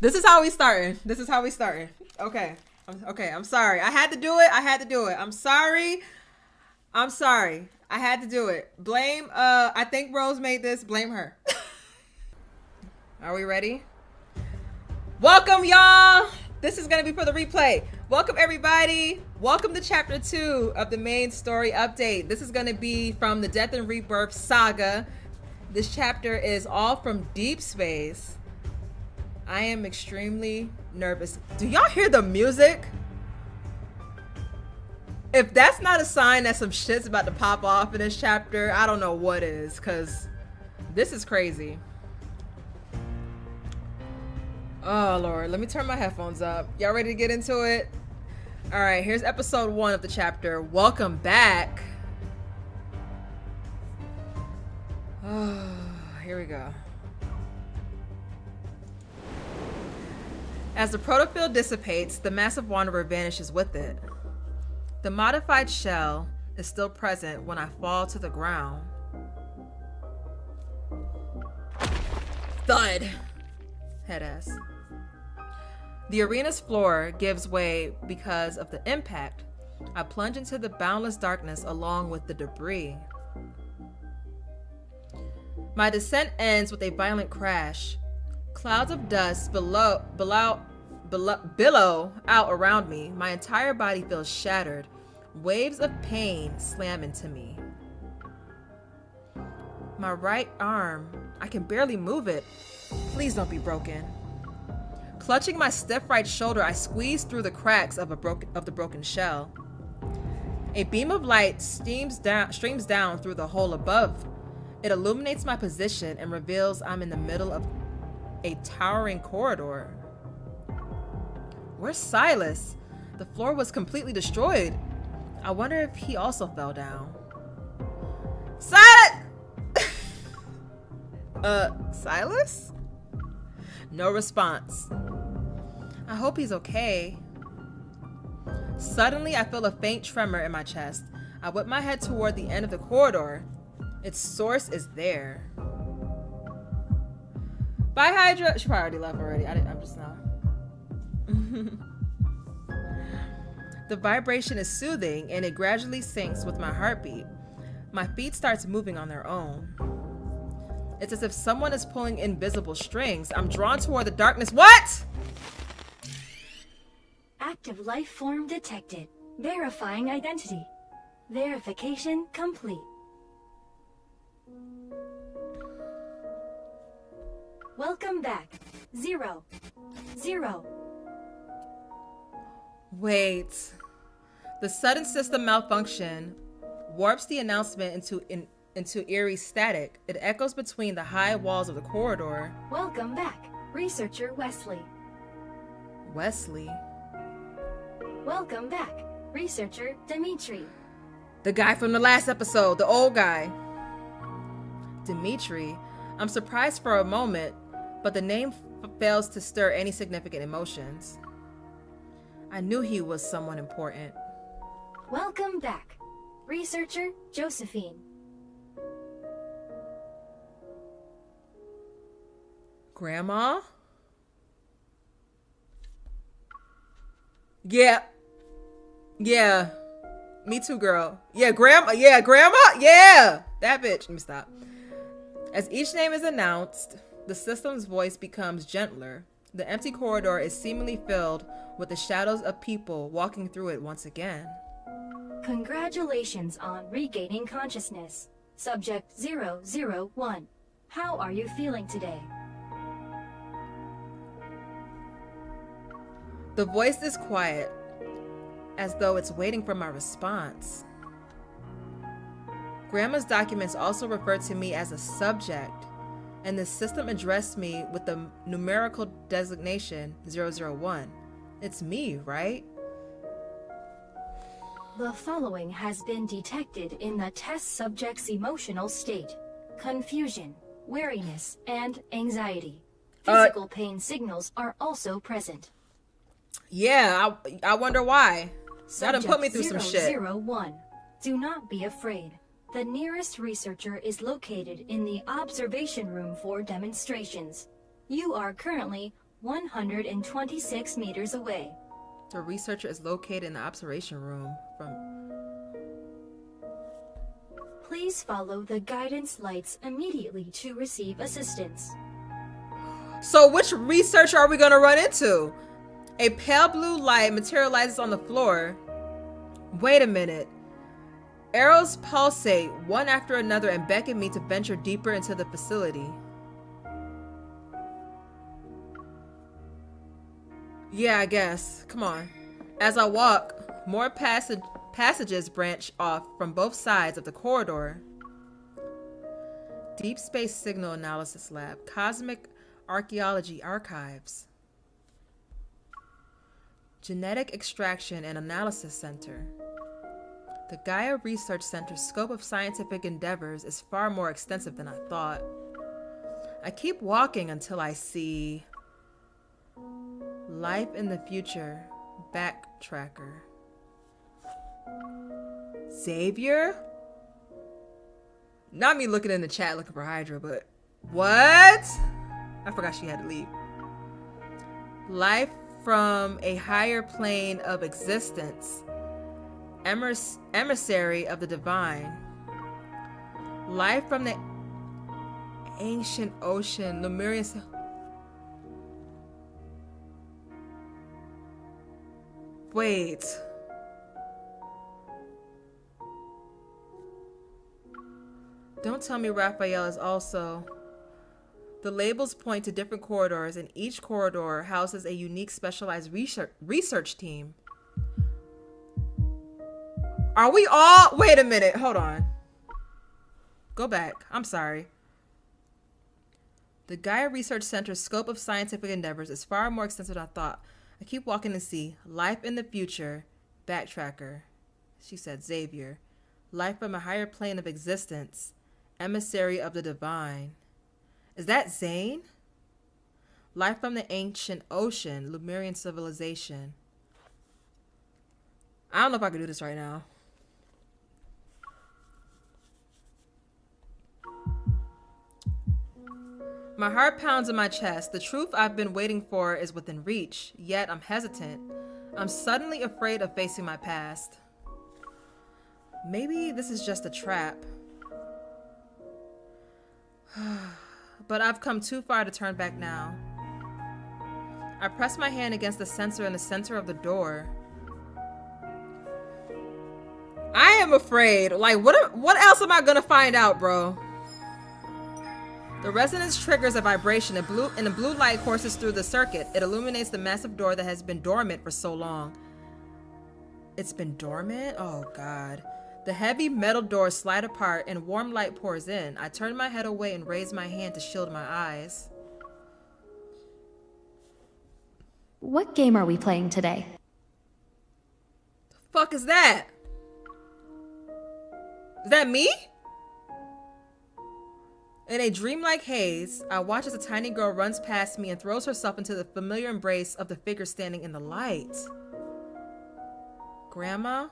This is how we starting. This is how we starting. Okay. Okay. I'm sorry. I had to do it. I had to do it. I'm sorry. I'm sorry. I had to do it. Blame. I think Rose made this. Blame her. Are we ready? Welcome, y'all. This is gonna be for the replay. Welcome, everybody. Welcome to chapter 2 of the main story update. This is gonna be from the Death and Rebirth saga. This chapter is all from Deepspace. I am extremely nervous. Do y'all hear the music? If that's not a sign that some shit's about to pop off in this chapter, I don't know what is, because this is crazy. Oh, Lord. Let me turn my headphones up. Y'all ready to get into it? All right, here's episode 1 of the chapter. Welcome back. Oh, here we go. As the protofield dissipates, the massive wanderer vanishes with it. The modified shell is still present when I fall to the ground. Thud! Headass. The arena's floor gives way because of the impact. I plunge into the boundless darkness along with the debris. My descent ends with a violent crash. Clouds of dust billow out around me. My entire body feels shattered. Waves of pain slam into me. My right arm, I can barely move it. Please don't be broken. Clutching my stiff right shoulder, I squeeze through the cracks of the broken shell. A beam of light streams down through the hole above. It illuminates my position and reveals I'm in the middle of a towering corridor. Where's Sylus? The floor was completely destroyed. I wonder if he also fell down. Sylus? No response. I hope he's okay. Suddenly, I feel a faint tremor in my chest. I whip my head toward the end of the corridor. Its source is there. Bye, Hydra. She probably left already. I'm just now. The vibration is soothing and it gradually syncs with my heartbeat. My feet start moving on their own. It's as if someone is pulling invisible strings. I'm drawn toward the darkness. What? Active life form detected. Verifying identity. Verification complete. Welcome back. 0. Wait. The sudden system malfunction warps the announcement into eerie static. It echoes between the high walls of the corridor. Welcome back, Researcher Wesley. Wesley? Welcome back, Researcher Dimitri. The guy from the last episode, the old guy. Dimitri? I'm surprised for a moment, but the name fails to stir any significant emotions. I knew he was someone important. Welcome back, Researcher Josephine. Grandma? Yeah. Me too, girl. Yeah, grandma. Yeah. That bitch. Let me stop. As each name is announced, the system's voice becomes gentler. The empty corridor is seemingly filled with the shadows of people walking through it once again. Congratulations on regaining consciousness. Subject 001. How are you feeling today? The voice is quiet, as though it's waiting for my response. Grandma's documents also refer to me as a subject, and the system addressed me with the numerical designation 001. It's me, right? The following has been detected in the test subject's emotional state: confusion, weariness, and anxiety. Physical pain signals are also present. Yeah, I wonder why. That done put me through some shit. 001. Do not be afraid. The nearest researcher is located in the observation room for demonstrations. You are currently 126 meters away. The researcher is located in the observation room. Please follow the guidance lights immediately to receive assistance. So which researcher are we gonna run into? A pale blue light materializes on the floor. Wait a minute. Arrows pulsate one after another and beckon me to venture deeper into the facility. Yeah, I guess. Come on. As I walk, more passages branch off from both sides of the corridor. Deepspace Signal Analysis Lab. Cosmic Archaeology Archives. Genetic Extraction and Analysis Center. The Gaia Research Center's scope of scientific endeavors is far more extensive than I thought. I keep walking until I see Life in the Future Backtracker. Xavier? Not me looking in the chat looking for Hydra, but what? I forgot she had to leave. Life from a higher plane of existence. Emissary of the divine. Life from the ancient ocean. Lemurian. Wait. Don't tell me Rafayel is also. The labels point to different corridors, and each corridor houses a unique specialized research team. Are we all... Wait a minute. Hold on. Go back. I'm sorry. The Gaia Research Center's scope of scientific endeavors is far more extensive than I thought. I keep walking to see Life in the Future Backtracker. She said Xavier. Life from a higher plane of existence. Emissary of the divine. Is that Zayne? Life from the ancient ocean. Lemurian civilization. I don't know if I can do this right now. My heart pounds in my chest. The truth I've been waiting for is within reach, yet I'm hesitant. I'm suddenly afraid of facing my past. Maybe this is just a trap. But I've come too far to turn back now. I press my hand against the sensor in the center of the door. I am afraid. Like, what else am I gonna find out, bro? The resonance triggers a vibration, and a blue light courses through the circuit. It illuminates the massive door that has been dormant for so long. It's been dormant? Oh, God. The heavy metal doors slide apart, and warm light pours in. I turn my head away and raise my hand to shield my eyes. What game are we playing today? The fuck is that? Is that me? In a dreamlike haze, I watch as a tiny girl runs past me and throws herself into the familiar embrace of the figure standing in the light. Grandma?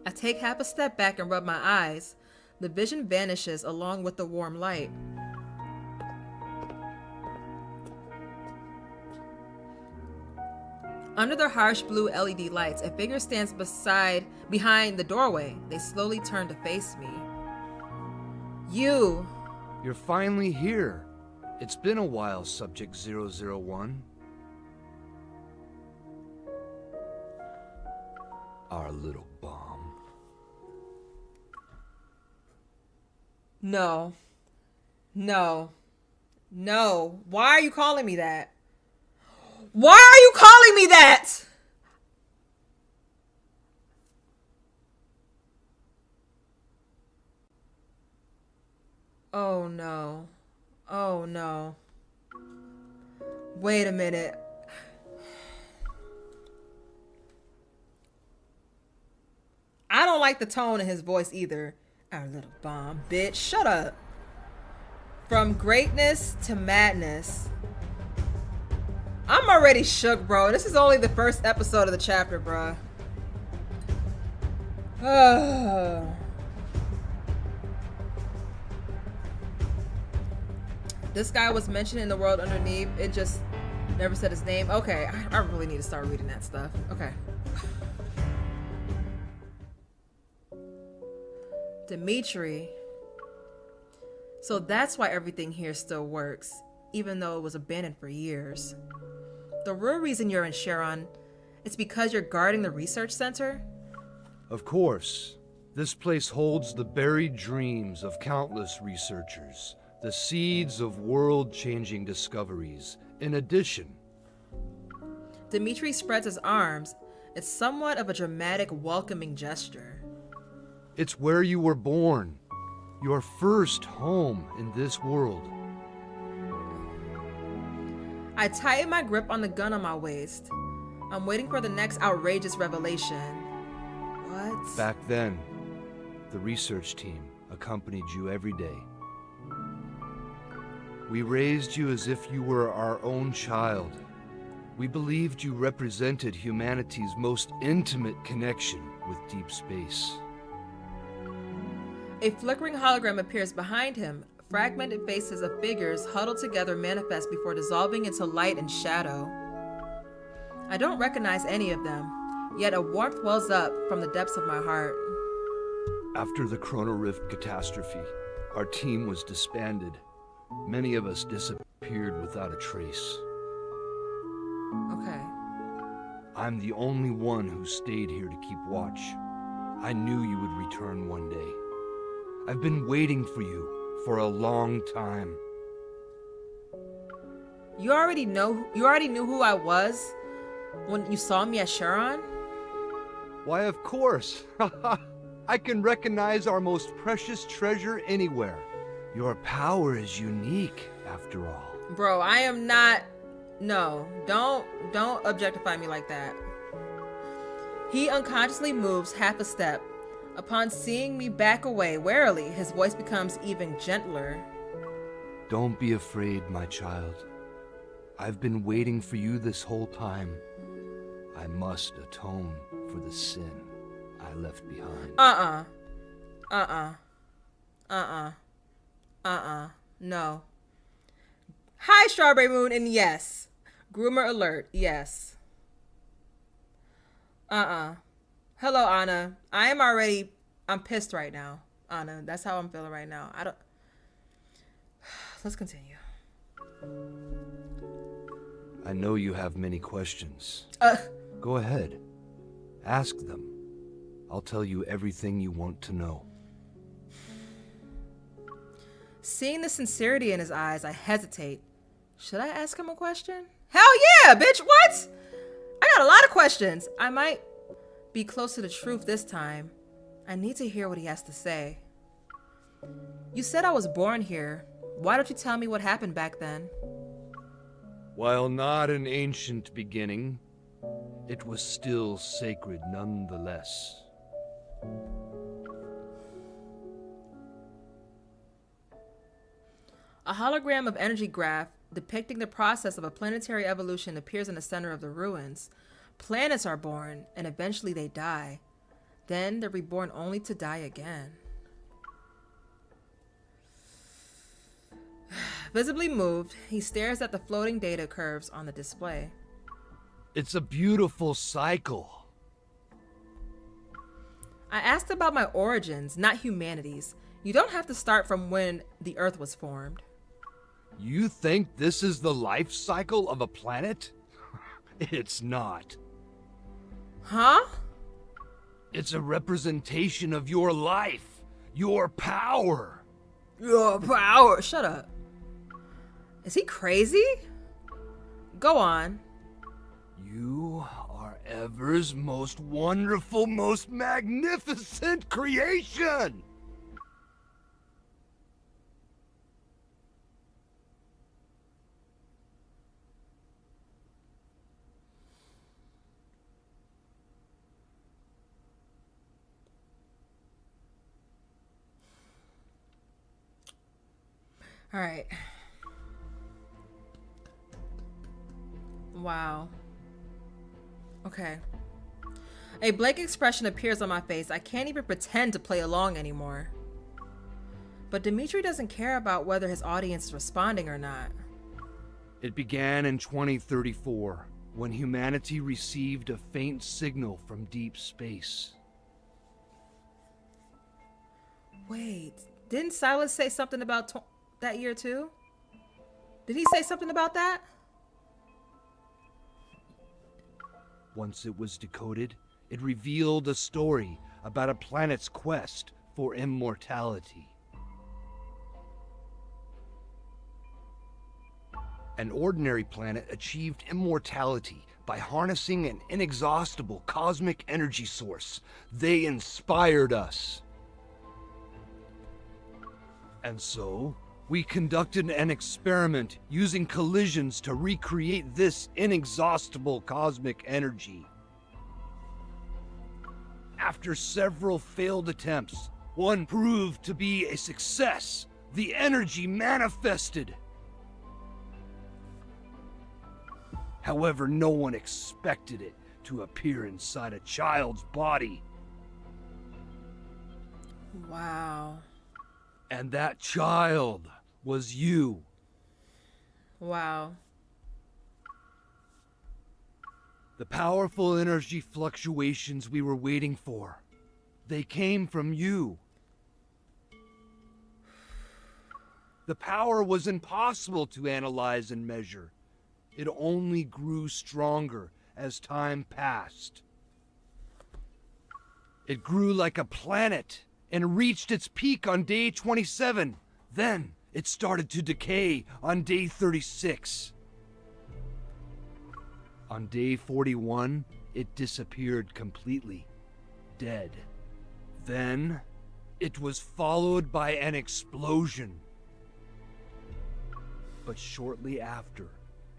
I take half a step back and rub my eyes. The vision vanishes along with the warm light. Under the harsh blue LED lights, a figure stands behind the doorway. They slowly turn to face me. You! You're finally here. It's been a while, Subject 001. Our little bomb. No. No. No. Why are you calling me that? Why are you calling me that? Oh no. Oh no. Wait a minute. I don't like the tone in his voice either. Our little bomb, bitch. Shut up. From greatness to madness. I'm already shook, bro. This is only the first episode of the chapter, bro. This guy was mentioned in the world underneath. It just never said his name. Okay, I really need to start reading that stuff. Okay. Dimitri. So that's why everything here still works, even though it was abandoned for years. The real reason you're in Charon is because you're guarding the research center? Of course. This place holds the buried dreams of countless researchers, the seeds of world-changing discoveries. In addition, Dimitri spreads his arms. It's somewhat of a dramatic, welcoming gesture. it's where you were born, your first home in this world. I tighten my grip on the gun on my waist. I'm waiting for the next outrageous revelation. What? Back then, the research team accompanied you every day. We raised you as if you were our own child. We believed you represented humanity's most intimate connection with deep space. A flickering hologram appears behind him. Fragmented faces of figures huddled together manifest before dissolving into light and shadow. I don't recognize any of them, yet a warmth wells up from the depths of my heart. After the Chrono Rift catastrophe, our team was disbanded. Many of us disappeared without a trace. Okay. I'm the only one who stayed here to keep watch. I knew you would return one day. I've been waiting for you for a long time. You already knew who I was when you saw me at Charon? Why, of course. I can recognize our most precious treasure anywhere. Your power is unique, after all. Bro, I am not. No, don't objectify me like that. He unconsciously moves half a step. Upon seeing me back away warily, his voice becomes even gentler. Don't be afraid, my child. I've been waiting for you this whole time. I must atone for the sin I left behind. No. Hi, Strawberry Moon, and yes. Groomer alert, yes. Hello, Anna. I'm pissed right now. Anna, that's how I'm feeling right now. Let's continue. I know you have many questions. Go ahead. Ask them. I'll tell you everything you want to know. Seeing the sincerity in his eyes, I hesitate. Should I ask him a question? Hell yeah, bitch, what? I got a lot of questions. I might be close to the truth this time. I need to hear what he has to say. You said I was born here. Why don't you tell me what happened back then? While not an ancient beginning, it was still sacred nonetheless. A hologram of energy graph depicting the process of a planetary evolution appears in the center of the ruins. Planets are born, and eventually they die. Then they're reborn only to die again. Visibly moved, he stares at the floating data curves on the display. It's a beautiful cycle. I asked about my origins, not humanity's. You don't have to start from when the Earth was formed. You think this is the life cycle of a planet? It's not. Huh? It's a representation of your life, your power. Your power. Shut up. Is he crazy? Go on. You are Ever's most wonderful, most magnificent creation! All right. Wow. Okay. A blank expression appears on my face. I can't even pretend to play along anymore. But Dimitri doesn't care about whether his audience is responding or not. It began in 2034, when humanity received a faint signal from deep space. Wait, didn't Sylus say something about that year too? Did he say something about that? Once it was decoded, it revealed a story about a planet's quest for immortality. An ordinary planet achieved immortality by harnessing an inexhaustible cosmic energy source. They inspired us. And so, we conducted an experiment using collisions to recreate this inexhaustible cosmic energy. After several failed attempts, one proved to be a success. The energy manifested. However, no one expected it to appear inside a child's body. Wow. And that child was you. Wow. The powerful energy fluctuations we were waiting for, they came from you. The power was impossible to analyze and measure. It only grew stronger as time passed. It grew like a planet and reached its peak on day 27. Then it started to decay on day 36. On day 41, it disappeared completely, dead. Then, it was followed by an explosion. But shortly after,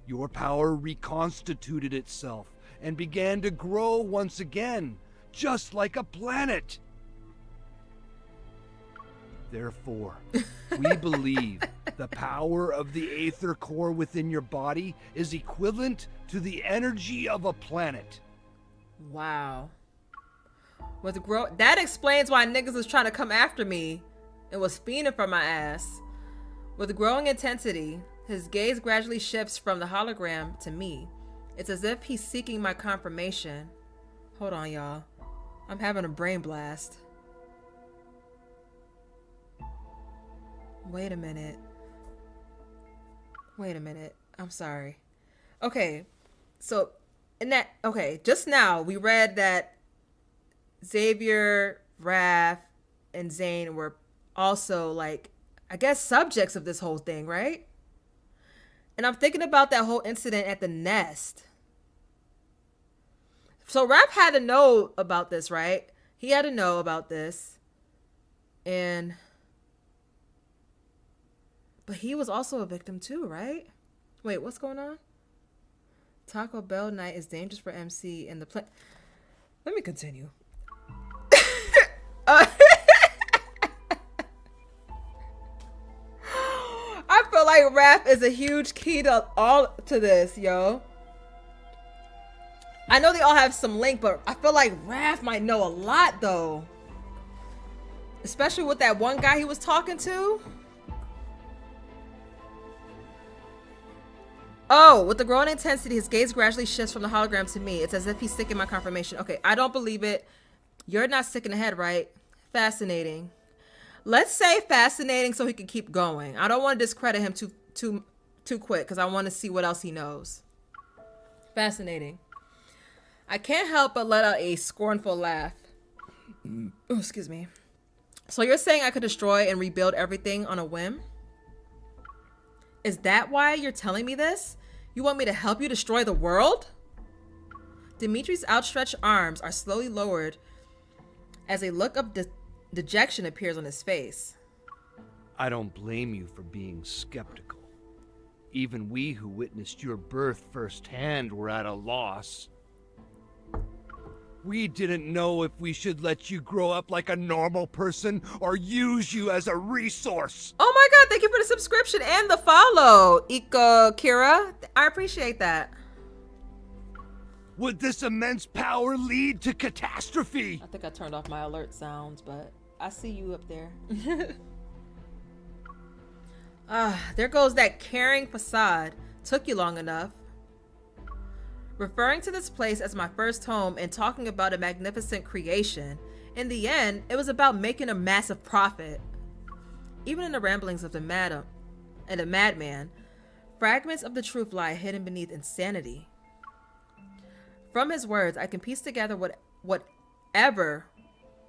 your power reconstituted itself and began to grow once again, just like a planet. Therefore, we believe the power of the Aether core within your body is equivalent to the energy of a planet. Wow. That explains why niggas was trying to come after me and was fiending for my ass. With growing intensity, his gaze gradually shifts from the hologram to me. It's as if he's seeking my confirmation. Hold on, y'all. I'm having a brain blast. Wait a minute. I'm sorry. Okay. So, just now we read that Xavier, Raph, and Zayne were also, like, I guess, subjects of this whole thing, right? And I'm thinking about that whole incident at the nest. So Raph had to know about this, right? He had to know about this. But he was also a victim too, right? Wait, what's going on? Taco Bell night is dangerous for MC and the Let me continue. I feel like Raph is a huge key to this, yo. I know they all have some link, but I feel like Raph might know a lot though. Especially with that one guy he was talking to. Oh, with the growing intensity, his gaze gradually shifts from the hologram to me. It's as if he's seeking my confirmation. Okay, I don't believe it. You're not sick in the head, right? Fascinating. Let's say fascinating so he can keep going. I don't want to discredit him too quick because I want to see what else he knows. Fascinating. I can't help but let out a scornful laugh. Oh, excuse me. So you're saying I could destroy and rebuild everything on a whim? Is that why you're telling me this? You want me to help you destroy the world? Dimitri's outstretched arms are slowly lowered as a look of dejection appears on his face. I don't blame you for being skeptical. Even we who witnessed your birth firsthand were at a loss. We didn't know if we should let you grow up like a normal person or use you as a resource. Oh my god, thank you for the subscription and the follow, Ika Kira. I appreciate that. Would this immense power lead to catastrophe? I think I turned off my alert sounds, but I see you up there. There goes that caring facade. Took you long enough. Referring to this place as my first home and talking about a magnificent creation, in the end, it was about making a massive profit. Even in the ramblings of the madman, fragments of the truth lie hidden beneath insanity. From his words, I can piece together whatever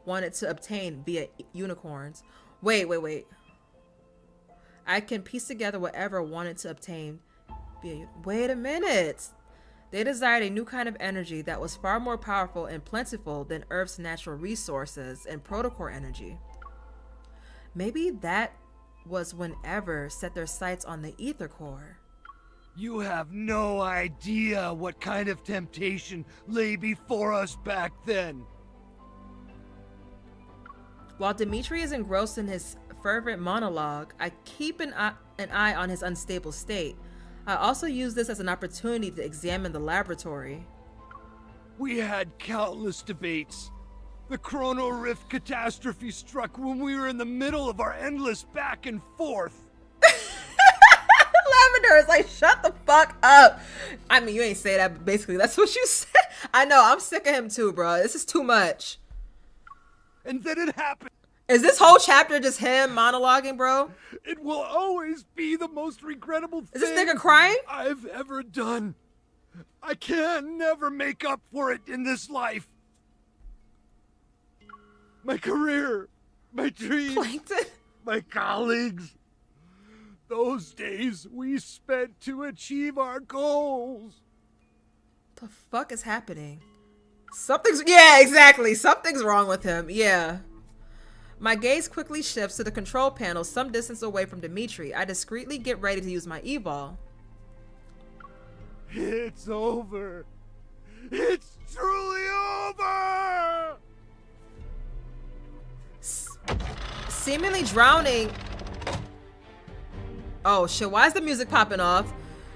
wanted to obtain via unicorns. Wait. I can piece together whatever wanted to obtain via... Wait a minute. They desired a new kind of energy that was far more powerful and plentiful than Earth's natural resources and protocore energy. Maybe that was whenever set their sights on the ether core. You have no idea what kind of temptation lay before us back then. While Dimitri is engrossed in his fervent monologue, I keep an eye on his unstable state. I also use this as an opportunity to examine the laboratory. We had countless debates. The chrono rift catastrophe struck when we were in the middle of our endless back and forth. Lavender is like, shut the fuck up. I mean, you ain't say that, but basically that's what you said. I know, I'm sick of him too, bro. This is too much. And then it happened. Is this whole chapter just him monologuing, bro? It will always be the most regrettable thing Is this nigga crying? I've ever done. I can never make up for it in this life. My career, my dreams, Plankton? my colleagues. Those days we spent to achieve our goals. The fuck is happening? Yeah, exactly. Something's wrong with him. Yeah. My gaze quickly shifts to the control panel some distance away from Dimitri. I discreetly get ready to use my evol. It's over. It's truly over! Seemingly drowning. Oh shit, why is the music popping off?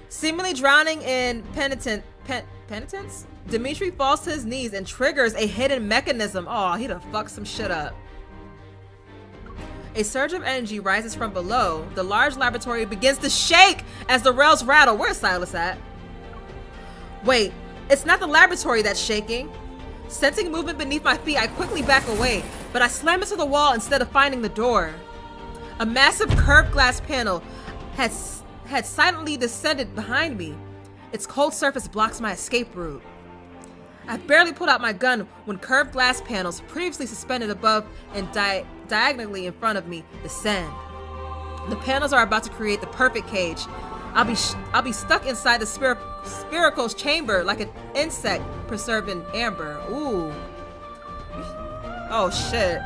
Seemingly drowning in penitence? Dimitri falls to his knees and triggers a hidden mechanism. Oh, he done fucked some shit up. A surge of energy rises from below. The large laboratory begins to shake as the rails rattle. Where's Sylus at? Wait, it's not the laboratory that's shaking. Sensing movement beneath my feet, I quickly back away, but I slam into the wall instead of finding the door. A massive curved glass panel had silently descended behind me. Its cold surface blocks my escape route. I've barely pulled out my gun when curved glass panels, previously suspended above and diagonally in front of me, descend. The panels are about to create the perfect cage. I'll be stuck inside the spiracle's chamber like an insect preserved in amber. Ooh. Oh shit.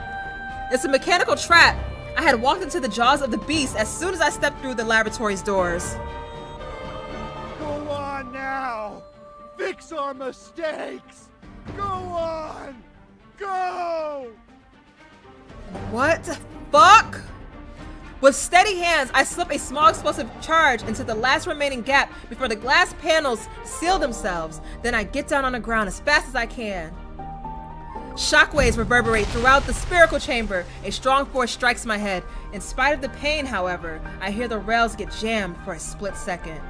It's a mechanical trap. I had walked into the jaws of the beast as soon as I stepped through the laboratory's doors. Go on now! Fix our mistakes! Go on! Go! What the fuck? With steady hands, I slip a small explosive charge into the last remaining gap before the glass panels seal themselves. Then I get down on the ground as fast as I can. Shockwaves reverberate throughout the spherical chamber. A strong force strikes my head. In spite of the pain, however, I hear the rails get jammed for a split second.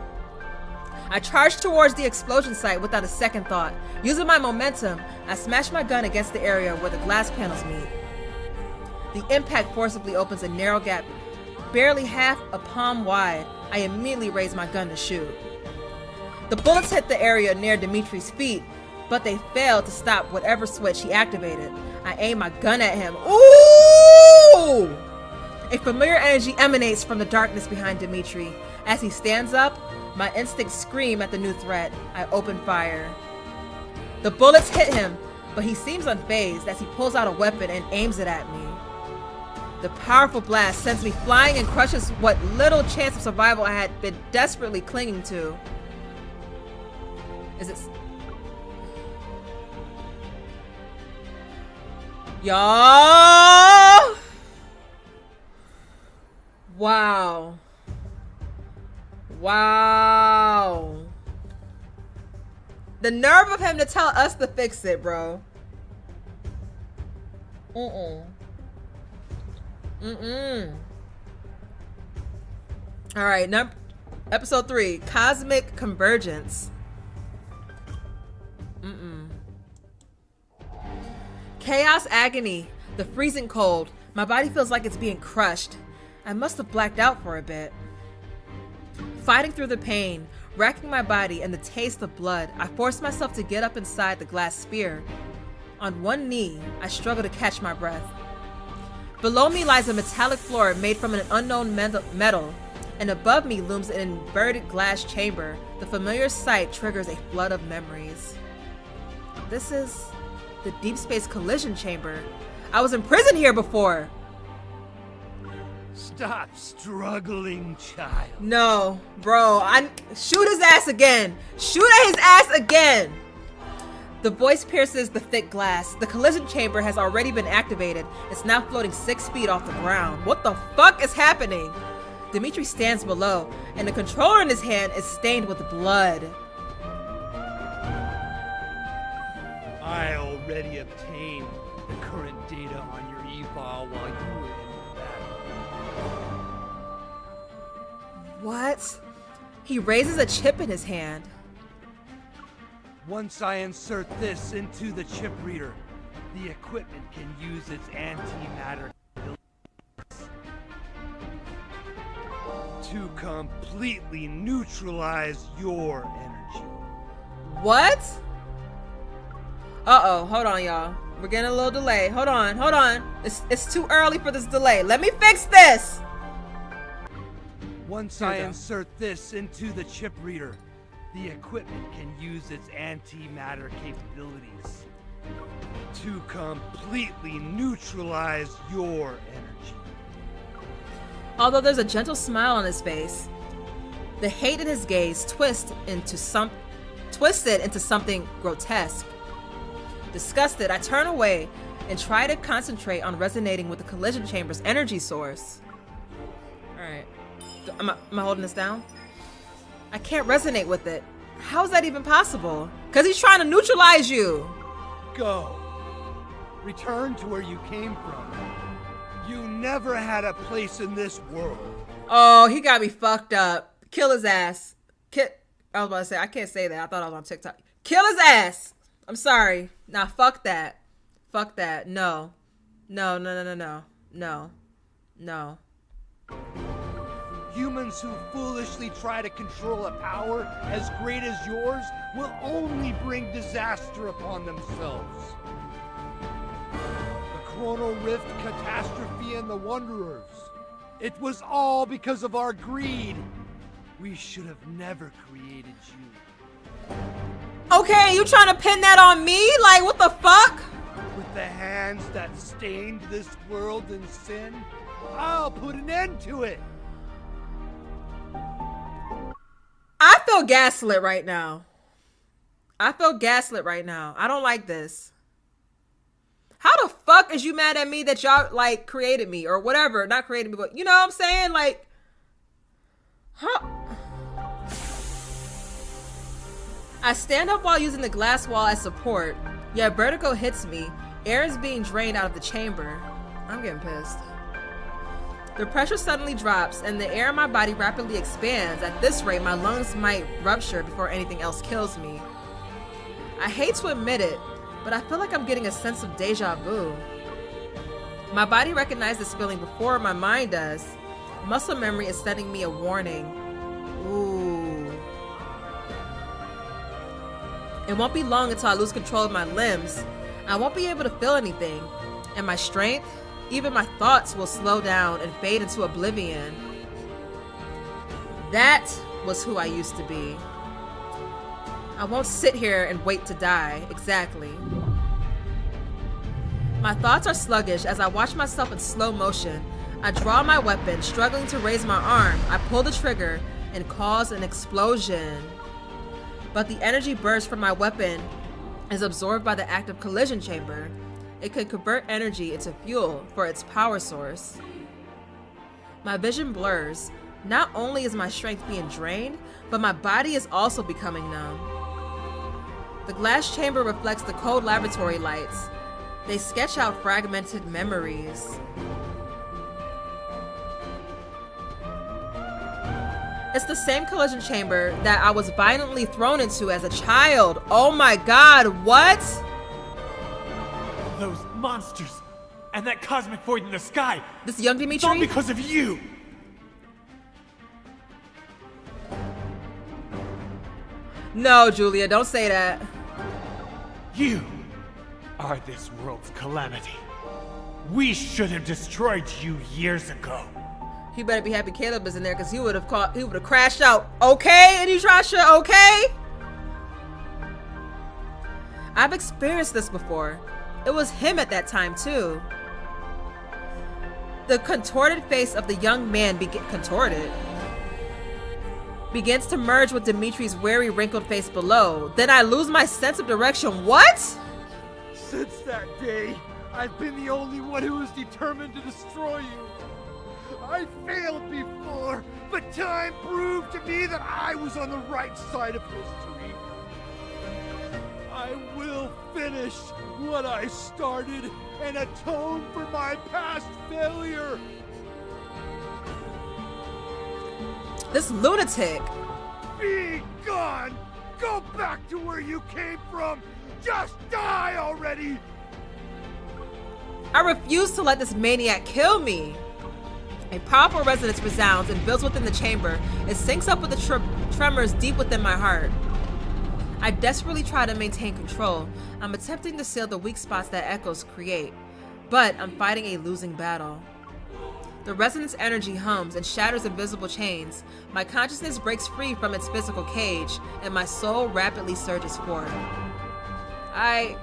I charge towards the explosion site without a second thought. Using my momentum, I smash my gun against the area where the glass panels meet. The impact forcibly opens a narrow gap, barely half a palm wide. I immediately raise my gun to shoot. The bullets hit the area near Dimitri's feet, but they failed to stop whatever switch he activated. I aim my gun at him. Ooh! A familiar energy emanates from the darkness behind Dimitri. As he stands up, my instincts scream at the new threat. I open fire. The bullets hit him, but he seems unfazed as he pulls out a weapon and aims it at me. The powerful blast sends me flying and crushes what little chance of survival I had been desperately clinging to. Is it... Y'all! Wow. Wow. The nerve of him to tell us to fix it, bro. All right, episode 3, Cosmic Convergence. Chaos agony, the freezing cold. My body feels like it's being crushed. I must have blacked out for a bit. Fighting through the pain, racking my body and the taste of blood, I force myself to get up inside the glass sphere. On one knee, I struggle to catch my breath. Below me lies a metallic floor made from an unknown metal, and above me looms an inverted glass chamber. The familiar sight triggers a flood of memories. This is the Deepspace collision chamber. I was in prison here before. Stop struggling, child. No, bro, shoot his ass again. Shoot at his ass again. The voice pierces the thick glass. The collision chamber has already been activated. It's now floating 6 feet off the ground. What the fuck is happening? Dimitri stands below, and the controller in his hand is stained with blood. I already obtained the current data on your eval while you were in the battle. What? He raises a chip in his hand. Once I insert this into the chip reader, the equipment can use its antimatter to completely neutralize your energy. What? Uh-oh, hold on, y'all. We're getting a little delay. Hold on. It's too early for this delay. Let me fix this. Once I insert this into the chip reader, the equipment can use its antimatter capabilities to completely neutralize your energy. Although there's a gentle smile on his face, the hate in his gaze twisted into something grotesque. Disgusted, I turn away and try to concentrate on resonating with the collision chamber's energy source. Alright. Am I holding this down? I can't resonate with it. How is that even possible? Because he's trying to neutralize you. Go. Return to where you came from. You never had a place in this world. Oh, he got me fucked up. Kill his ass. I was about to say, I can't say that. I thought I was on TikTok. Kill his ass. I'm sorry. Nah, fuck that. Fuck that. No. No. Humans who foolishly try to control a power as great as yours will only bring disaster upon themselves. The Chronal Rift catastrophe and the Wanderers. It was all because of our greed. We should have never created you. Okay, you trying to pin that on me? Like, what the fuck? With the hands that stained this world in sin, I'll put an end to it. I feel gaslit right now. I don't like this. How the fuck is you mad at me that y'all, like, created me or whatever? Not created me, but you know what I'm saying? Like, huh? I stand up while using the glass wall as support. Yet vertigo hits me. Air is being drained out of the chamber. I'm getting pissed. The pressure suddenly drops and the air in my body rapidly expands. At this rate, my lungs might rupture before anything else kills me. I hate to admit it, but I feel like I'm getting a sense of deja vu. My body recognized this feeling before my mind does. Muscle memory is sending me a warning. Ooh. It won't be long until I lose control of my limbs. I won't be able to feel anything. And my strength, even my thoughts, will slow down and fade into oblivion. That was who I used to be. I won't sit here and wait to die. Exactly. My thoughts are sluggish as I watch myself in slow motion. I draw my weapon, struggling to raise my arm. I pull the trigger and cause an explosion. But the energy burst from my weapon is absorbed by the active collision chamber. It could convert energy into fuel for its power source. My vision blurs. Not only is my strength being drained, but my body is also becoming numb. The glass chamber reflects the cold laboratory lights. They sketch out fragmented memories. It's the same collision chamber that I was violently thrown into as a child. Oh my god, what? Those monsters and that cosmic void in the sky. This young It's all Dimitri? because of you. No, Julia, don't say that. You are this world's calamity. We should have destroyed you years ago. You better be happy Caleb is in there, because he would have crashed out. Okay, Anitrasha, okay? I've experienced this before. It was him at that time too. The contorted face of the young man begins to merge with Dimitri's weary, wrinkled face below. Then I lose my sense of direction. What? Since that day, I've been the only one who is determined to destroy you. I failed before, but time proved to me that I was on the right side of history. I will finish what I started and atone for my past failure. This lunatic. Be gone! Go back to where you came from! Just die already! I refuse to let this maniac kill me. A powerful resonance resounds and builds within the chamber. It syncs up with the tremors deep within my heart. I desperately try to maintain control. I'm attempting to seal the weak spots that echoes create, but I'm fighting a losing battle. The resonance energy hums and shatters invisible chains. My consciousness breaks free from its physical cage, and my soul rapidly surges forth. My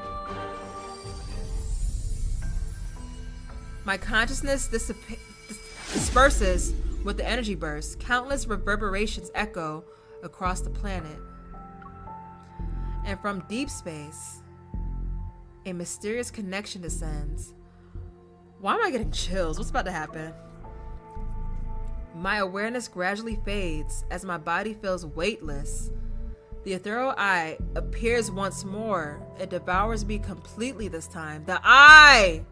consciousness disperses with the energy burst. Countless reverberations echo across the planet. And from deep space, a mysterious connection descends. Why am I getting chills? What's about to happen? My awareness gradually fades as my body feels weightless. The ethereal eye appears once more. It devours me completely this time. The eye!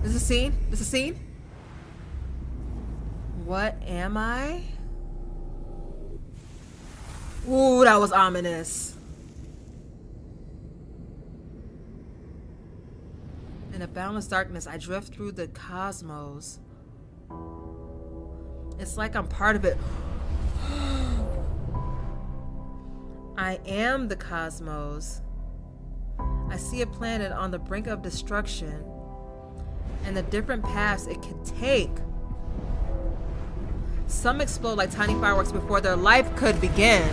Is this a scene? Is this a scene? What am I? Ooh, that was ominous. In a boundless darkness, I drift through the cosmos. It's like I'm part of it. I am the cosmos. I see a planet on the brink of destruction and the different paths it could take. Some explode like tiny fireworks before their life could begin.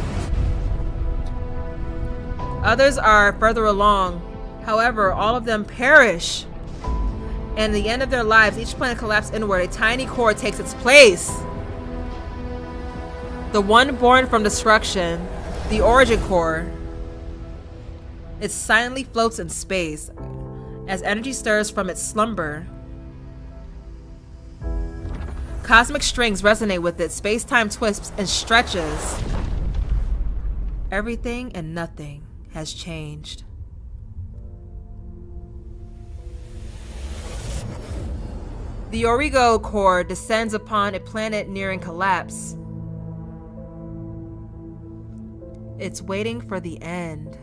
Others are further along. However, all of them perish. And at the end of their lives, each planet collapses inward. A tiny core takes its place. The one born from destruction, the origin core. It silently floats in space as energy stirs from its slumber. Cosmic strings resonate with it. Space-time twists and stretches. Everything and nothing has changed. The Origo core descends upon a planet nearing collapse. It's waiting for the end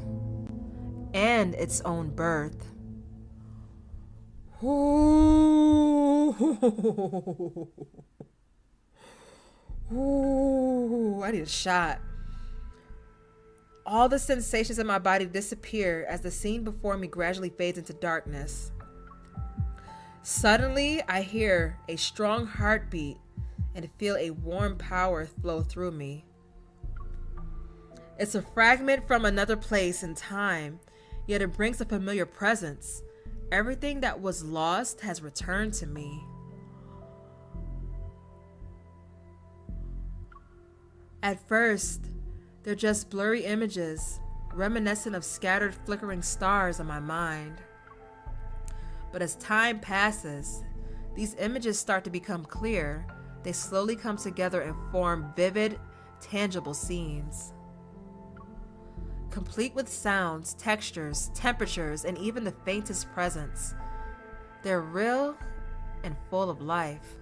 and its own birth. Ooh. Ooh, I need a shot. All the sensations in my body disappear as the scene before me gradually fades into darkness. Suddenly, I hear a strong heartbeat and feel a warm power flow through me. It's a fragment from another place and time, yet it brings a familiar presence. Everything that was lost has returned to me. At first, they're just blurry images, reminiscent of scattered flickering stars in my mind. But as time passes, these images start to become clear. They slowly come together and form vivid, tangible scenes. Complete with sounds, textures, temperatures, and even the faintest presence. They're real and full of life.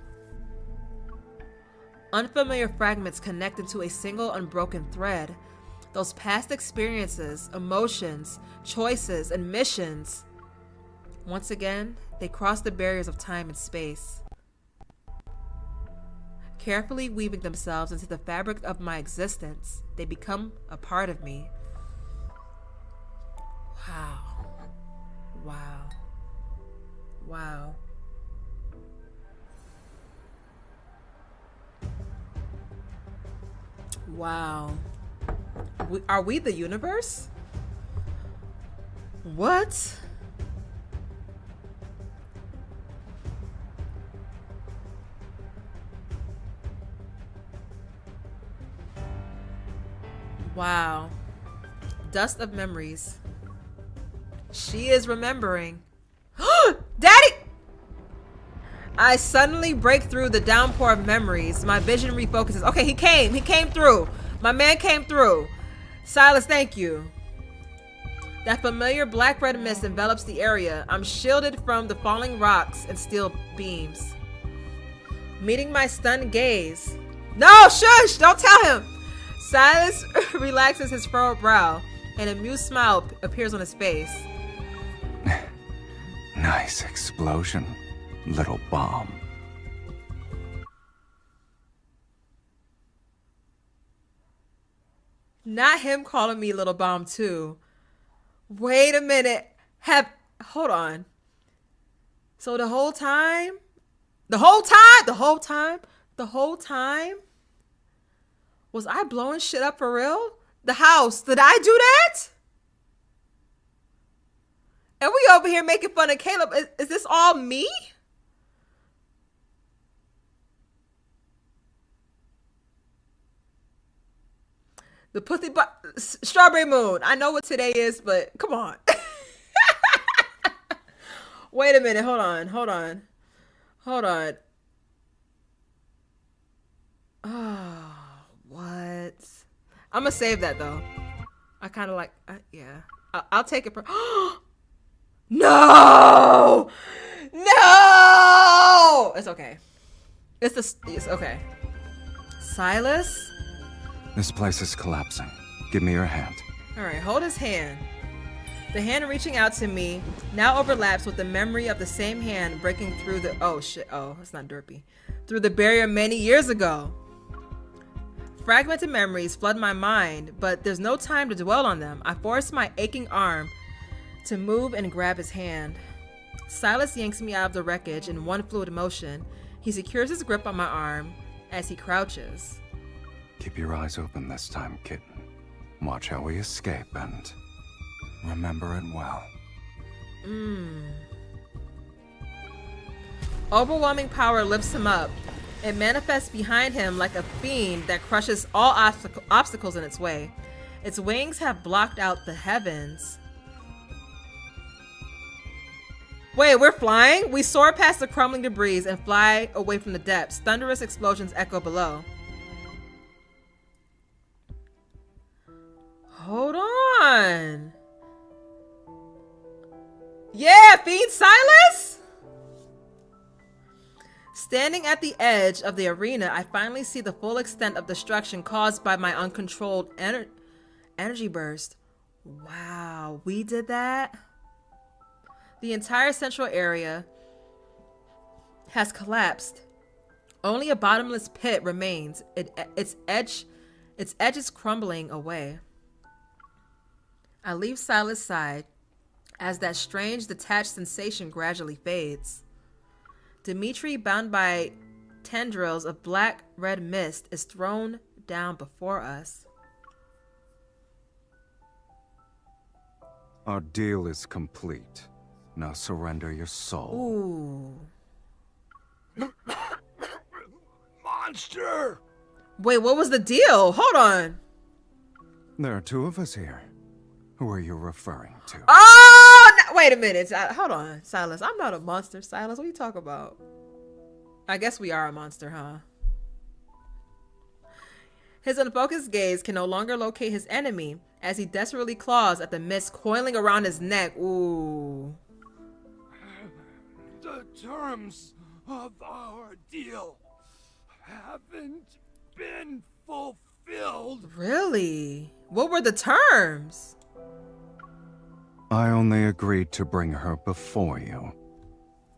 Unfamiliar fragments connected to a single unbroken thread. Those past experiences, emotions, choices, and missions. Once again, they cross the barriers of time and space, carefully weaving themselves into the fabric of my existence. They become a part of me. Wow. Wow. Wow. Wow. Are we the universe? What? Wow. Dust of memories. She is remembering. Daddy! I suddenly break through the downpour of memories. My vision refocuses. Okay, he came through. My man came through. Sylus, thank you. That familiar black-red mist envelops the area. I'm shielded from the falling rocks and steel beams. Meeting my stunned gaze. No, shush! Don't tell him! Sylus relaxes his furrowed brow. An amused smile appears on his face. Nice explosion, little bomb. Not him calling me little bomb too. Wait a minute. Hold on. So the whole time was I blowing shit up for real? The house, did I do that? And we over here making fun of Caleb. Is this all me? The pussy strawberry moon. I know what today is, but come on. Wait a minute. Hold on. Oh, what? I'm gonna save that though. I kind of like, yeah. I'll take it. No! It's okay. It's okay. Sylus? This place is collapsing. Give me your hand. All right, hold his hand. The hand reaching out to me now overlaps with the memory of the same hand breaking through the, oh shit, oh, it's not derpy, through the barrier many years ago. Fragmented memories flood my mind, but there's no time to dwell on them. I force my aching arm to move and grab his hand. Sylus yanks me out of the wreckage in one fluid motion. He secures his grip on my arm as he crouches. Keep your eyes open this time, kitten. Watch how we escape and remember it well. Overwhelming power lifts him up. It manifests behind him like a fiend that crushes all obstacles in its way. Its wings have blocked out the heavens. Wait, we're flying? We soar past the crumbling debris and fly away from the depths. Thunderous explosions echo below. Hold on. Yeah, Fiend Sylus? Standing at the edge of the arena, I finally see the full extent of destruction caused by my uncontrolled energy burst. Wow, we did that? The entire central area has collapsed. Only a bottomless pit remains. Its edge is crumbling away. I leave Sylus' side as that strange detached sensation gradually fades. Dimitri, bound by tendrils of black-red mist, is thrown down before us. Our deal is complete. Now surrender your soul. Ooh. Monster! Wait, what was the deal? Hold on. There are two of us here. Who are you referring to? Oh, no, wait a minute. Hold on, Sylus. I'm not a monster, Sylus. What are you talking about? I guess we are a monster, huh? His unfocused gaze can no longer locate his enemy as he desperately claws at the mist coiling around his neck. Ooh. The terms of our deal haven't been fulfilled. Really? What were the terms? I only agreed to bring her before you.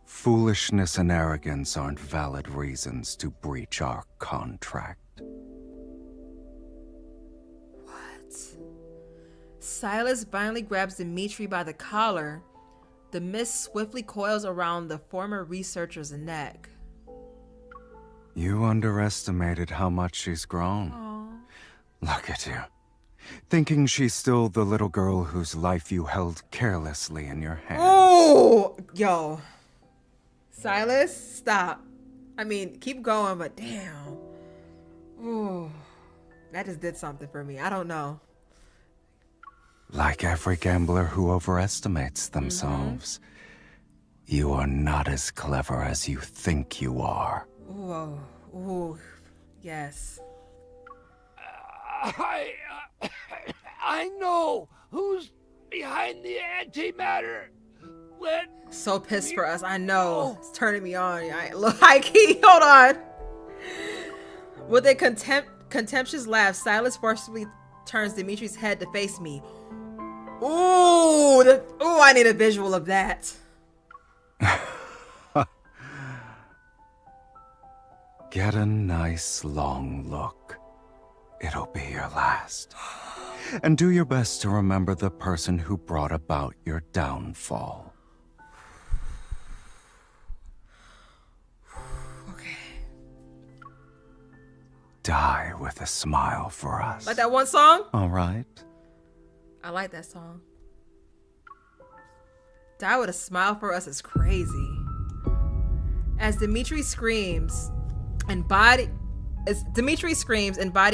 Foolishness and arrogance aren't valid reasons to breach our contract. What? Sylus violently grabs Dimitri by the collar. The mist swiftly coils around the former researcher's neck. You underestimated how much she's grown. Aww. Look at you. Thinking she's still the little girl whose life you held carelessly in your hands. Oh, yo. Sylus, stop. I mean, keep going, but damn. Ooh, that just did something for me. I don't know. Like every gambler who overestimates themselves, you are not as clever as you think you are. Ooh, ooh, yes. I know who's behind the antimatter. So pissed for us. I know. It's turning me on. Look, high key. Hold on. With a contemptuous laugh, Sylus forcibly turns Dimitri's head to face me. Ooh, I need a visual of that. Get a nice long look. It'll be your last. And do your best to remember the person who brought about your downfall. Okay. Die with a smile for us. Like that one song? All right. I like that song. Die with a smile for us is crazy. As Dimitri screams and body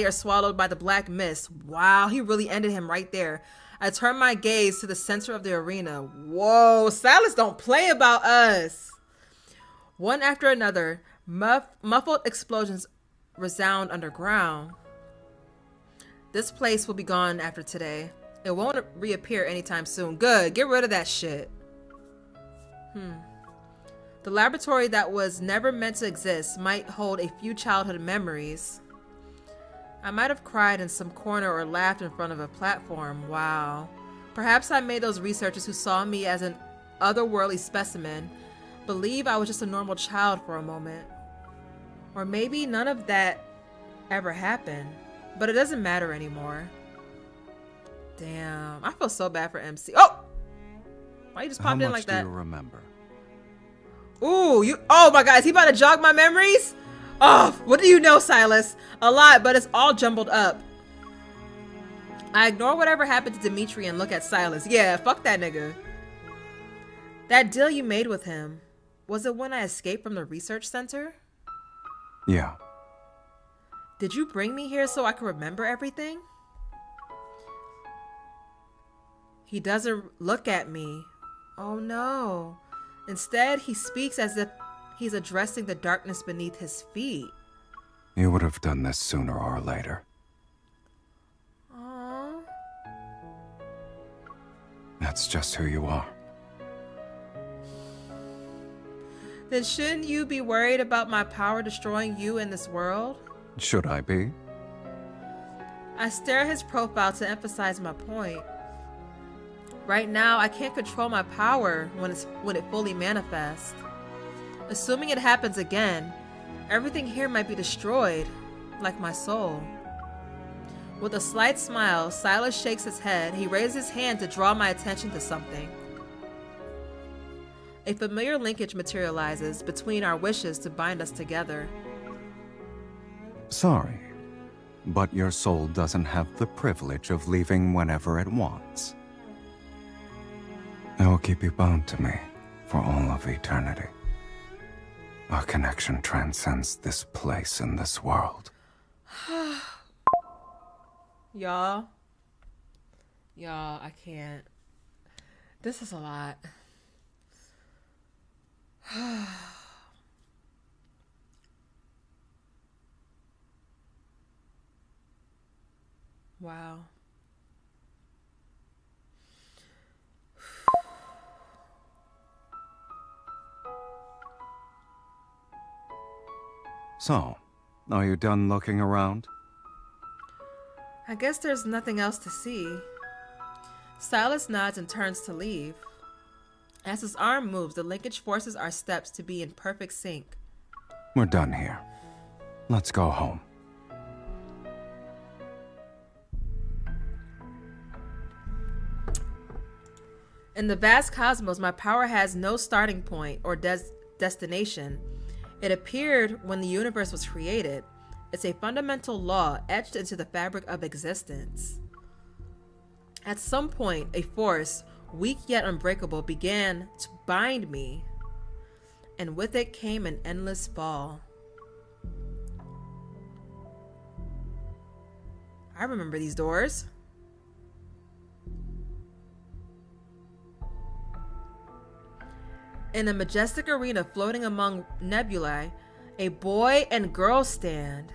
are swallowed by the black mist. Wow, he really ended him right there. I turn my gaze to the center of the arena. Whoa, Sylus don't play about us. One after another, muffled explosions resound underground. This place will be gone after today. It won't reappear anytime soon. Good, get rid of that shit. The laboratory that was never meant to exist might hold a few childhood memories. I might have cried in some corner or laughed in front of a platform. Wow. Perhaps I made those researchers who saw me as an otherworldly specimen believe I was just a normal child for a moment. Or maybe none of that ever happened, but it doesn't matter anymore. Damn, I feel so bad for MC. Oh! Why you just popped in like that? How much do you remember? Ooh, oh my god, is he about to jog my memories? Oh, what do you know, Sylus? A lot, but it's all jumbled up. I ignore whatever happened to Dimitri and look at Sylus. Yeah, fuck that nigga. That deal you made with him, was it when I escaped from the research center? Yeah. Did you bring me here so I could remember everything? He doesn't look at me. Oh no. Instead, he speaks as if he's addressing the darkness beneath his feet. You would have done this sooner or later. Aww. That's just who you are. Then shouldn't you be worried about my power destroying you in this world? Should I be? I stare at his profile to emphasize my point. Right now, I can't control my power when it fully manifests. Assuming it happens again, everything here might be destroyed, like my soul. With a slight smile, Sylus shakes his head. He raises his hand to draw my attention to something. A familiar linkage materializes between our wishes to bind us together. Sorry, but your soul doesn't have the privilege of leaving whenever it wants. I will keep you bound to me for all of eternity. Our connection transcends this place and this world. Y'all, I can't. This is a lot. Wow. So, Are you done looking around? I guess there's nothing else to see. Sylus nods and turns to leave. As his arm moves, the linkage forces our steps to be in perfect sync. We're done here. Let's go home. In the vast cosmos, my power has no starting point or destination. It appeared when the universe was created. It's a fundamental law etched into the fabric of existence. At some point, a force, weak yet unbreakable, began to bind me, and with it came an endless fall. I remember these doors. In a majestic arena floating among nebulae, a boy and girl stand.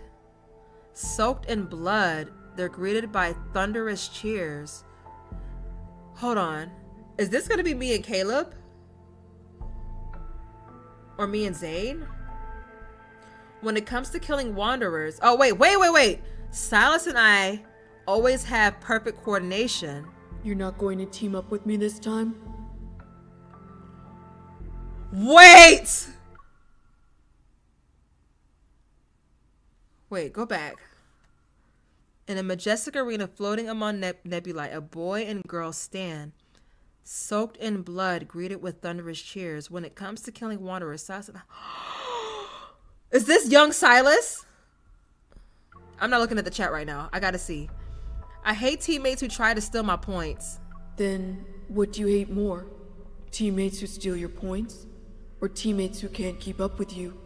Soaked in blood, they're greeted by thunderous cheers. Hold on. Is this going to be me and Caleb? Or me and Zayne? When it comes to killing wanderers... Oh, wait. Sylus and I always have perfect coordination. You're not going to team up with me this time? Wait! Go back. In a majestic arena floating among nebulae, a boy and girl stand. Soaked in blood, greeted with thunderous cheers. When it comes to killing wanderers, Sylus and I... Is this young Sylus? I'm not looking at the chat right now. I gotta see. I hate teammates who try to steal my points. Then, what do you hate more? Teammates who steal your points? Or teammates who can't keep up with you?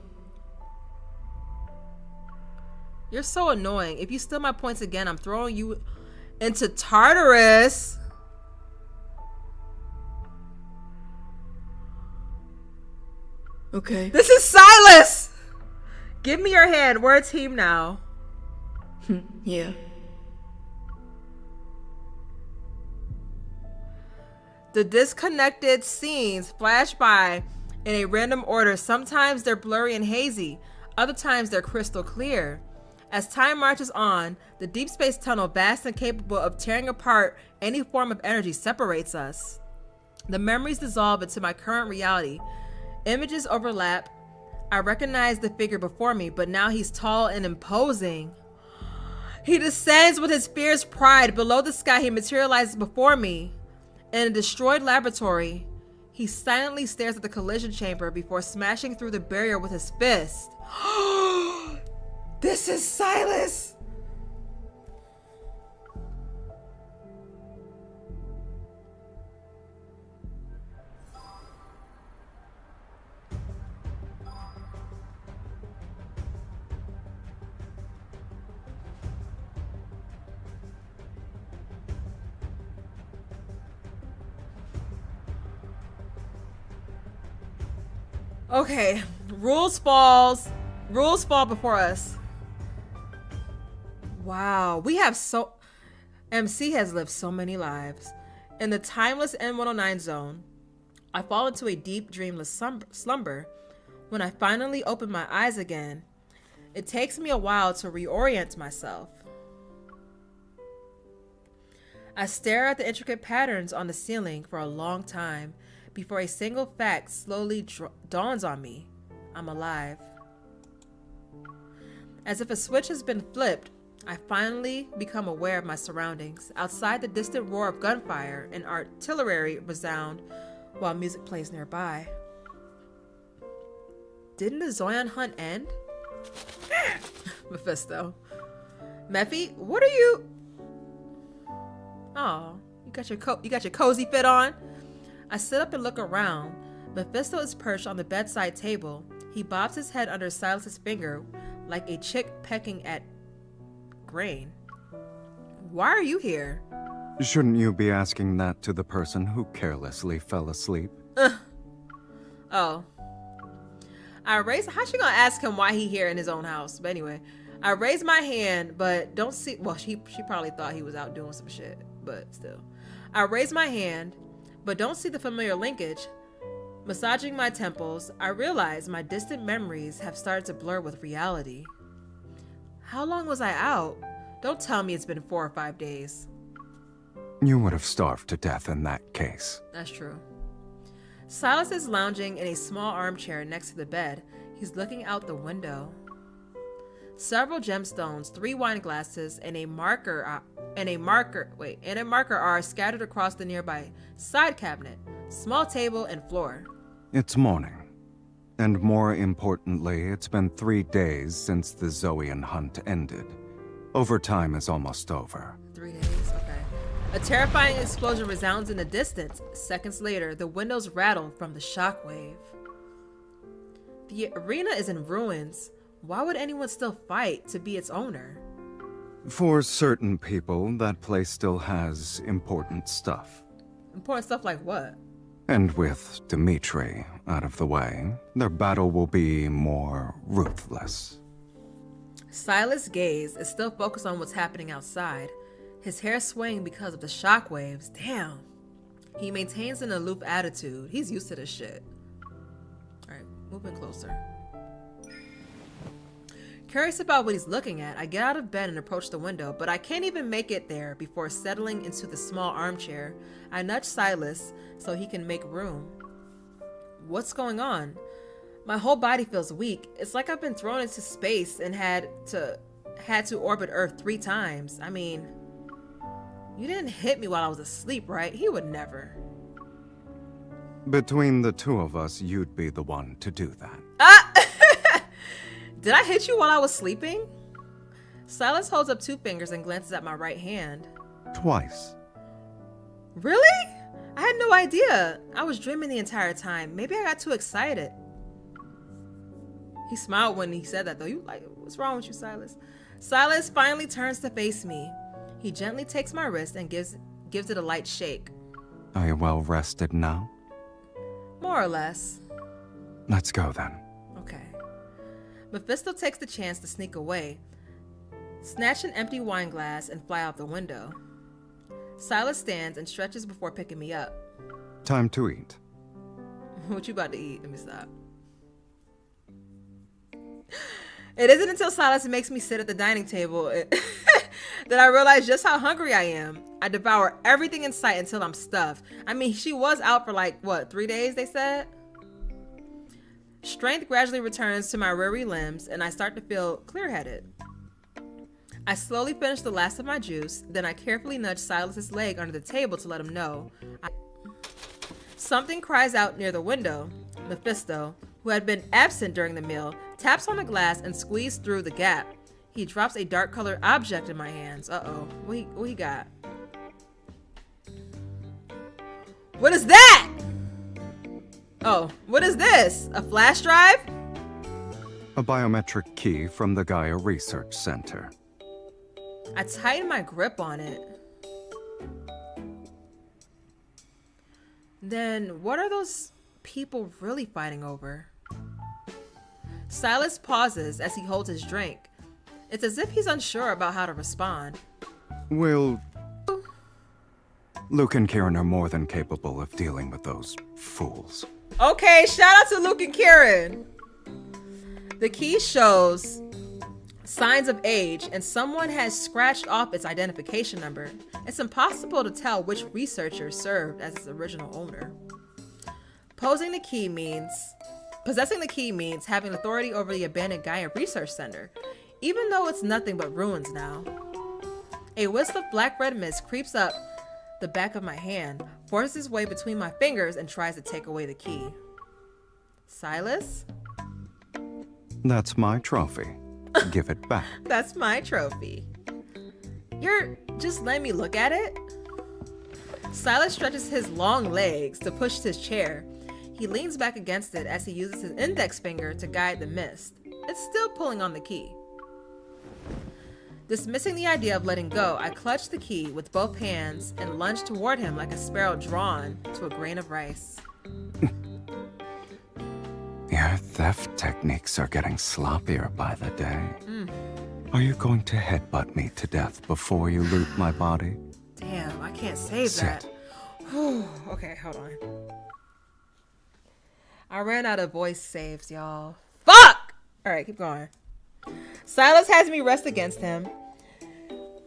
You're so annoying. If you steal my points again, I'm throwing you into Tartarus. Okay. This is Sylus! Give me your hand. We're a team now. Yeah. The disconnected scenes flash by in a random order. Sometimes they're blurry and hazy. Other times they're crystal clear. As time marches on, the deep space tunnel, vast and capable of tearing apart any form of energy, separates us. The memories dissolve into my current reality. Images overlap. I recognize the figure before me, but now he's tall and imposing. He descends with his fierce pride. Below the sky, he materializes before me. In a destroyed laboratory, he silently stares at the collision chamber before smashing through the barrier with his fist. This is Sylus! Okay, rules fall before us. Wow, MC has lived so many lives. In the timeless N109 zone, I fall into a deep dreamless slumber. When I finally open my eyes again, it takes me a while to reorient myself. I stare at the intricate patterns on the ceiling for a long time before a single fact slowly dawns on me. I'm alive. As if a switch has been flipped, I finally become aware of my surroundings. Outside, the distant roar of gunfire and artillery resound while music plays nearby. Didn't the Zoyan hunt end? Mephisto. Mephi, what are you? Oh, you got your cozy fit on? I sit up and look around. Mephisto is perched on the bedside table. He bobs his head under Sylus's finger like a chick pecking at grain. Why are you here? Shouldn't you be asking that to the person who carelessly fell asleep? Oh. How's she gonna ask him why he here in his own house? But anyway, I raise my hand, but don't see. Well, she probably thought he was out doing some shit, but still. I raise my hand, but don't see the familiar linkage. Massaging my temples, I realize my distant memories have started to blur with reality. How long was I out? Don't tell me it's been 4 or 5 days. You would have starved to death in that case. That's true. Sylus is lounging in a small armchair next to the bed. He's looking out the window. Several gemstones, 3 wine glasses, and a marker are scattered across the nearby side cabinet, small table, and floor. It's morning. And more importantly, it's been 3 days since the Zoean hunt ended. Overtime is almost over. 3 days, okay. A terrifying explosion resounds in the distance. Seconds later, the windows rattle from the shockwave. The arena is in ruins. Why would anyone still fight to be its owner? For certain people, that place still has important stuff. Important stuff like what? And with Dimitri out of the way, their battle will be more ruthless. Sylus' gaze is still focused on what's happening outside. His hair swaying because of the shockwaves. Damn. He maintains an aloof attitude. He's used to this shit. Alright, moving closer. Curious about what he's looking at, I get out of bed and approach the window, but I can't even make it there before settling into the small armchair. I nudge Sylus so he can make room. What's going on? My whole body feels weak. It's like I've been thrown into space and had to orbit Earth 3 times. I mean, you didn't hit me while I was asleep, right? He would never. Between the two of us, you'd be the one to do that. Did I hit you while I was sleeping? Sylus holds up 2 fingers and glances at my right hand. Twice. Really? I had no idea. I was dreaming the entire time. Maybe I got too excited. He smiled when he said that, though. You like, what's wrong with you, Sylus? Sylus finally turns to face me. He gently takes my wrist and gives it a light shake. Are you well rested now? More or less. Let's go then. Okay. Mephisto takes the chance to sneak away, snatch an empty wine glass, and fly out the window. Sylus stands and stretches before picking me up. Time to eat. What you about to eat? Let me stop. It isn't until Sylus makes me sit at the dining table that I realize just how hungry I am. I devour everything in sight until I'm stuffed. I mean, she was out for like, what, 3 days, they said? Strength gradually returns to my weary limbs, and I start to feel clear-headed. I slowly finish the last of my juice, then I carefully nudge Sylus' leg under the table to let him know. Something cries out near the window. Mephisto, who had been absent during the meal, taps on the glass and squeezes through the gap. He drops a dark-colored object in my hands. Uh-oh. What he got? What is that? Oh, what is this? A flash drive? A biometric key from the Gaia Research Center. I tighten my grip on it. Then what are those people really fighting over? Sylus pauses as he holds his drink. It's as if he's unsure about how to respond. Luke and Kieran are more than capable of dealing with those fools. Okay, shout out to Luke and Kieran. The key shows signs of age, and someone has scratched off its identification number. It's impossible to tell which researcher served as its original owner. Possessing the key means having authority over the abandoned Gaia Research Center, even though it's nothing but ruins now. A wisp of black-red mist creeps up the back of my hand, forces its way between my fingers, and tries to take away the key. Sylus? That's my trophy. Give it back. That's my trophy. You're just letting me look at it? Sylus stretches his long legs to push his chair. He leans back against it as he uses his index finger to guide the mist. It's still pulling on the key. Dismissing the idea of letting go, I clutch the key with both hands and lunge toward him like a sparrow drawn to a grain of rice. Your theft techniques are getting sloppier by the day. Are you going to headbutt me to death before you loot my body? Damn, I can't save that. Whew. Okay, hold on. I ran out of voice saves, y'all. Fuck! Alright, keep going. Sylus has me rest against him.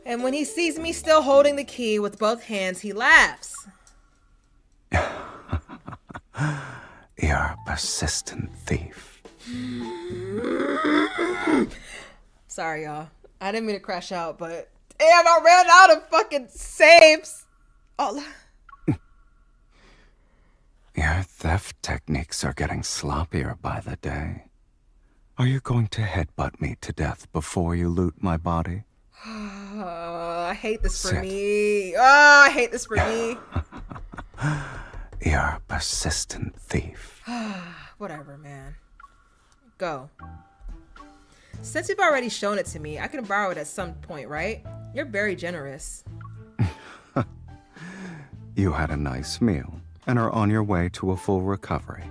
And when he sees me still holding the key with both hands, he laughs. You're a persistent thief. Sorry, y'all. I didn't mean to crash out, but damn, I ran out of fucking saves. Oh. Your theft techniques are getting sloppier by the day. Are you going to headbutt me to death before you loot my body? I hate this for me. Oh, I hate this for me. You're a persistent thief. Whatever, man. Go. Since you've already shown it to me, I can borrow it at some point, right? You're very generous. You had a nice meal and are on your way to a full recovery.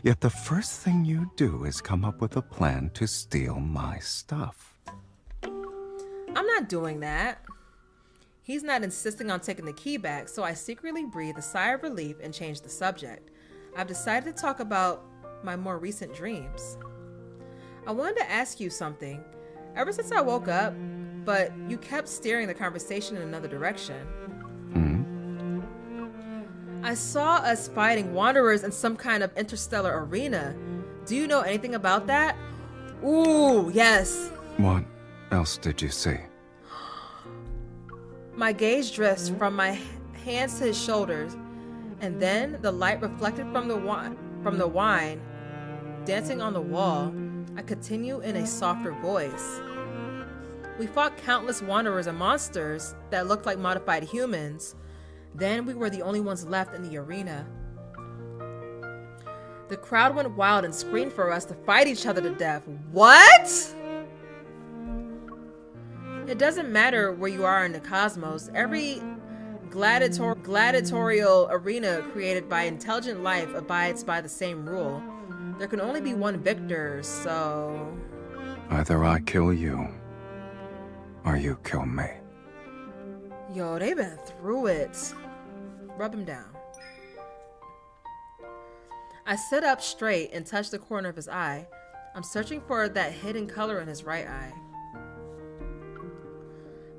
Yet the first thing you do is come up with a plan to steal my stuff. I'm not doing that. He's not insisting on taking the key back, so I secretly breathe a sigh of relief and change the subject. I've decided to talk about my more recent dreams. I wanted to ask you something. Ever since I woke up, but you kept steering the conversation in another direction. I saw us fighting wanderers in some kind of interstellar arena. Do you know anything about that? Ooh, yes. What else did you see? My gaze drifts from my hands to his shoulders, and then the light reflected from the wine dancing on the wall. I continue in a softer voice. We fought countless wanderers and monsters that looked like modified humans. Then we were the only ones left in the arena. The crowd went wild and screamed for us to fight each other to death. What? It doesn't matter where you are in the cosmos. Every gladiatorial arena created by intelligent life abides by the same rule. There can only be one victor, so... Either I kill you, or you kill me. Yo, they've been through it. Rub him down. I sit up straight and touch the corner of his eye. I'm searching for that hidden color in his right eye.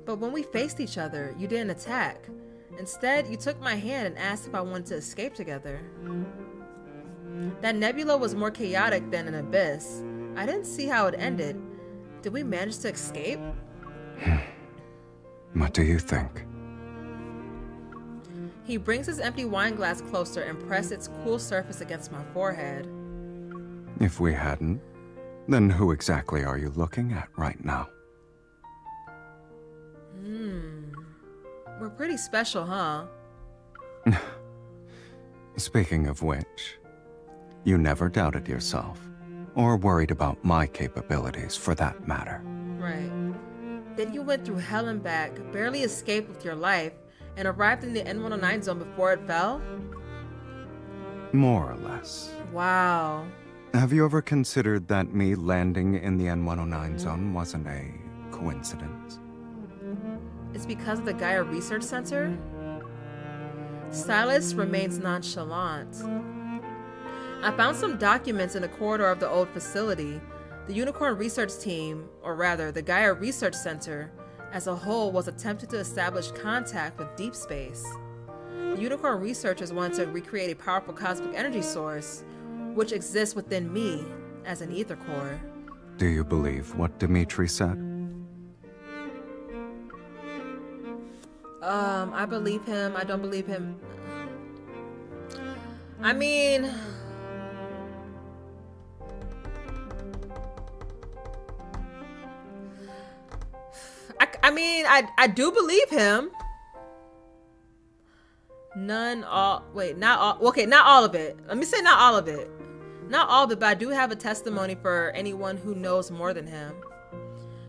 But when we faced each other, you didn't attack. Instead, you took my hand and asked if I wanted to escape together. That nebula was more chaotic than an abyss. I didn't see how it ended. Did we manage to escape? What do you think? He brings his empty wine glass closer and presses its cool surface against my forehead. If we hadn't, then who exactly are you looking at right now? We're pretty special, huh? Speaking of which, you never doubted yourself, or worried about my capabilities for that matter. Right. Then you went through hell and back, barely escaped with your life, and arrived in the N109 zone before it fell? More or less. Wow. Have you ever considered that me landing in the N109 zone wasn't a coincidence? It's because of the Gaia Research Center? Sylus remains nonchalant. I found some documents in the corridor of the old facility. The Unicorn Research Team, or rather, the Gaia Research Center, as a whole was attempting to establish contact with Deepspace. The Unicorn researchers wanted to recreate a powerful cosmic energy source, which exists within me as an ether core. Do you believe what Dimitri said? I believe him. I don't believe him. I mean... I do believe him. Not all of it. Let me say not all of it. Not all of it, but I do have a testimony for anyone who knows more than him.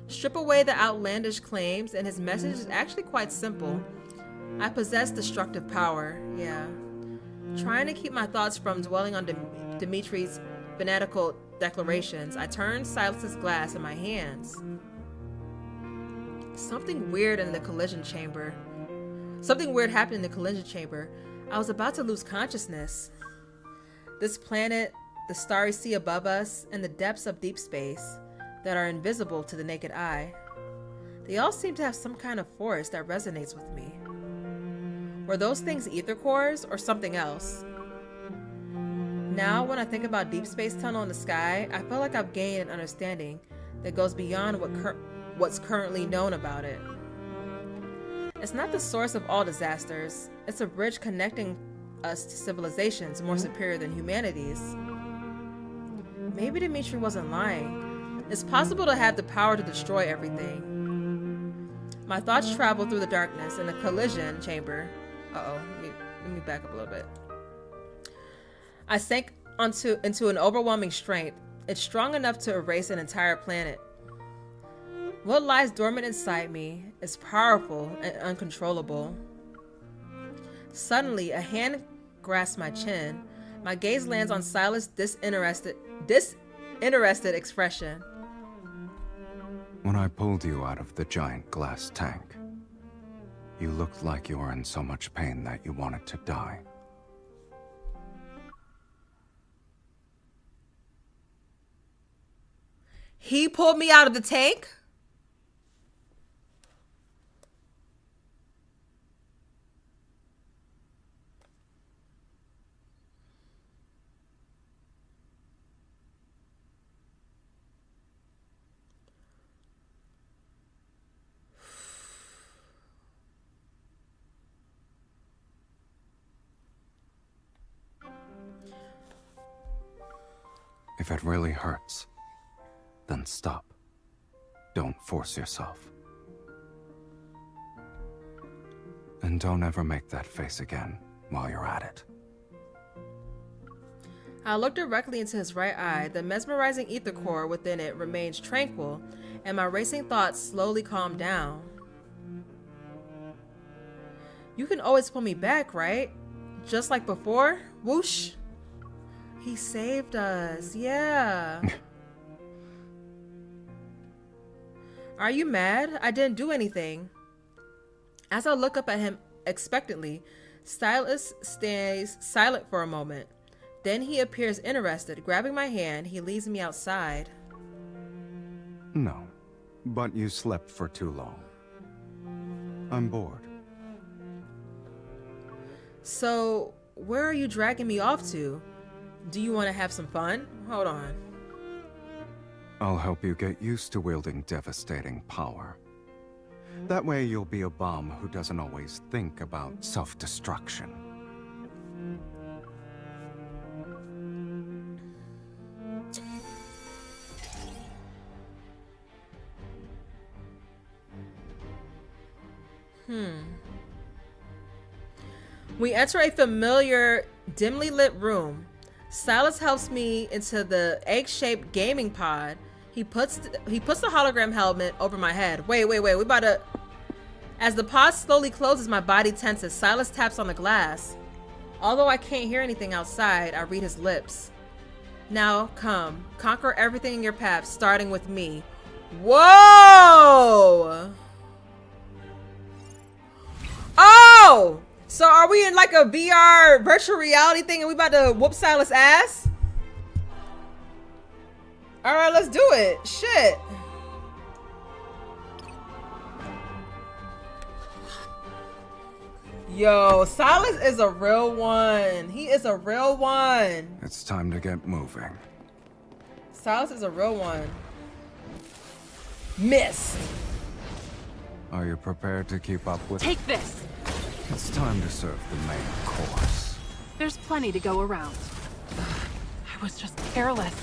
Strip away the outlandish claims, and his message is actually quite simple. I possess destructive power, yeah. Trying to keep my thoughts from dwelling on Dimitri's fanatical declarations, I turned Sylus's glass in my hands. Something weird happened in the collision chamber. I was about to lose consciousness. This planet, the starry sea above us, and the depths of deep space. that are invisible to the naked eye. They all seem to have some kind of force that resonates with me. Were those things ether cores or something else? Now, when I think about Deep Space Tunnel in the sky, I feel like I've gained an understanding that goes beyond what's currently known about it. It's not the source of all disasters. It's a bridge connecting us to civilizations more superior than humanity's. Maybe Dimitri wasn't lying. It's possible to have the power to destroy everything. My thoughts travel through the darkness in a collision chamber. Let me back up a little bit. I sank into an overwhelming strength. It's strong enough to erase an entire planet. What lies dormant inside me is powerful and uncontrollable. Suddenly, a hand grasps my chin. My gaze lands on Sylus' disinterested expression. When I pulled you out of the giant glass tank, you looked like you were in so much pain that you wanted to die. He pulled me out of the tank? If it really hurts, then stop. Don't force yourself. And don't ever make that face again while you're at it. I looked directly into his right eye. The mesmerizing ether core within it remains tranquil, and my racing thoughts slowly calmed down. You can always pull me back, right? Just like before? Whoosh! He saved us, yeah. Are you mad? I didn't do anything. As I look up at him expectantly, Sylus stays silent for a moment. Then he appears interested. Grabbing my hand, he leads me outside. No, but you slept for too long. I'm bored. So, where are you dragging me off to? Do you want to have some fun? Hold on. I'll help you get used to wielding devastating power. That way you'll be a bomb who doesn't always think about self-destruction. We enter a familiar, dimly lit room. Sylus helps me into the egg-shaped gaming pod. He puts the hologram helmet over my head. Wait. We about to... As the pod slowly closes, my body tenses. Sylus taps on the glass. Although I can't hear anything outside, I read his lips. Now, come. Conquer everything in your path, starting with me. Whoa! Oh! So are we in like a VR virtual reality thing and we about to whoop Sylus' ass? All right, let's do it. Shit. Yo, Sylus is a real one. He is a real one. It's time to get moving. Sylus is a real one. Missed. Are you prepared to keep up with... Take this. It's time to serve the main course. There's plenty to go around. I was just careless.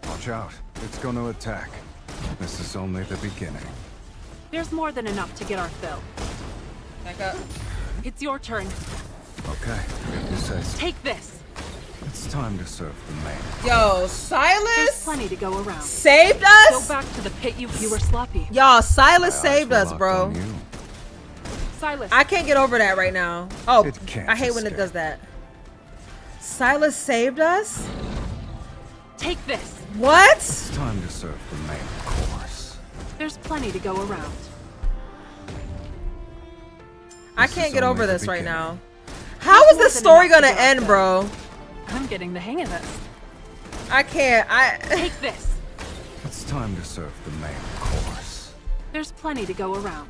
Watch out. It's going to attack. This is only the beginning. There's more than enough to get our fill. Back up. It's your turn. Okay, if you say so. Take this. It's time to serve the main. Yo, There's Sylus plenty to go around. saved us? Go back to the pit you were sloppy. Y'all, Sylus My saved eyes us, were bro. locked on you. Sylus. I can't get over that right now. Oh, It can't I hate when it escape. does that. Sylus saved us? Take this. What? It's time to serve the main course. There's plenty to go around. I This can't is get over only the this right beginning. now. How is this story gonna end, bro? I'm getting the hang of this. I can't. Take this. It's time to serve the main course. There's plenty to go around.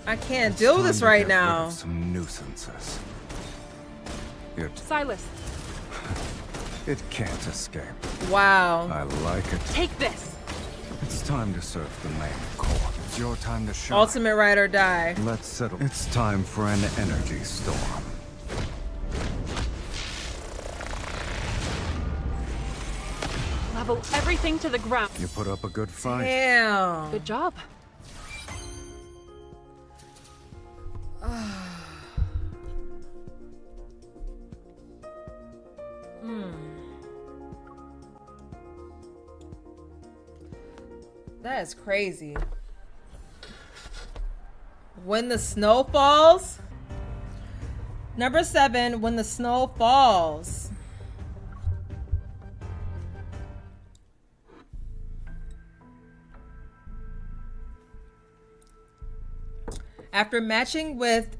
I can't do this right now. Some nuisances. Sylus, It can't escape. Wow. I like it. take this. It's time to serve the main core. It's your time to shine. Ultimate ride or die. Let's settle. It's time for an energy storm. Level everything to the ground. You put up a good fight. Damn. Good job. That is crazy. When the snow falls. Number 7, when the snow falls. After matching wits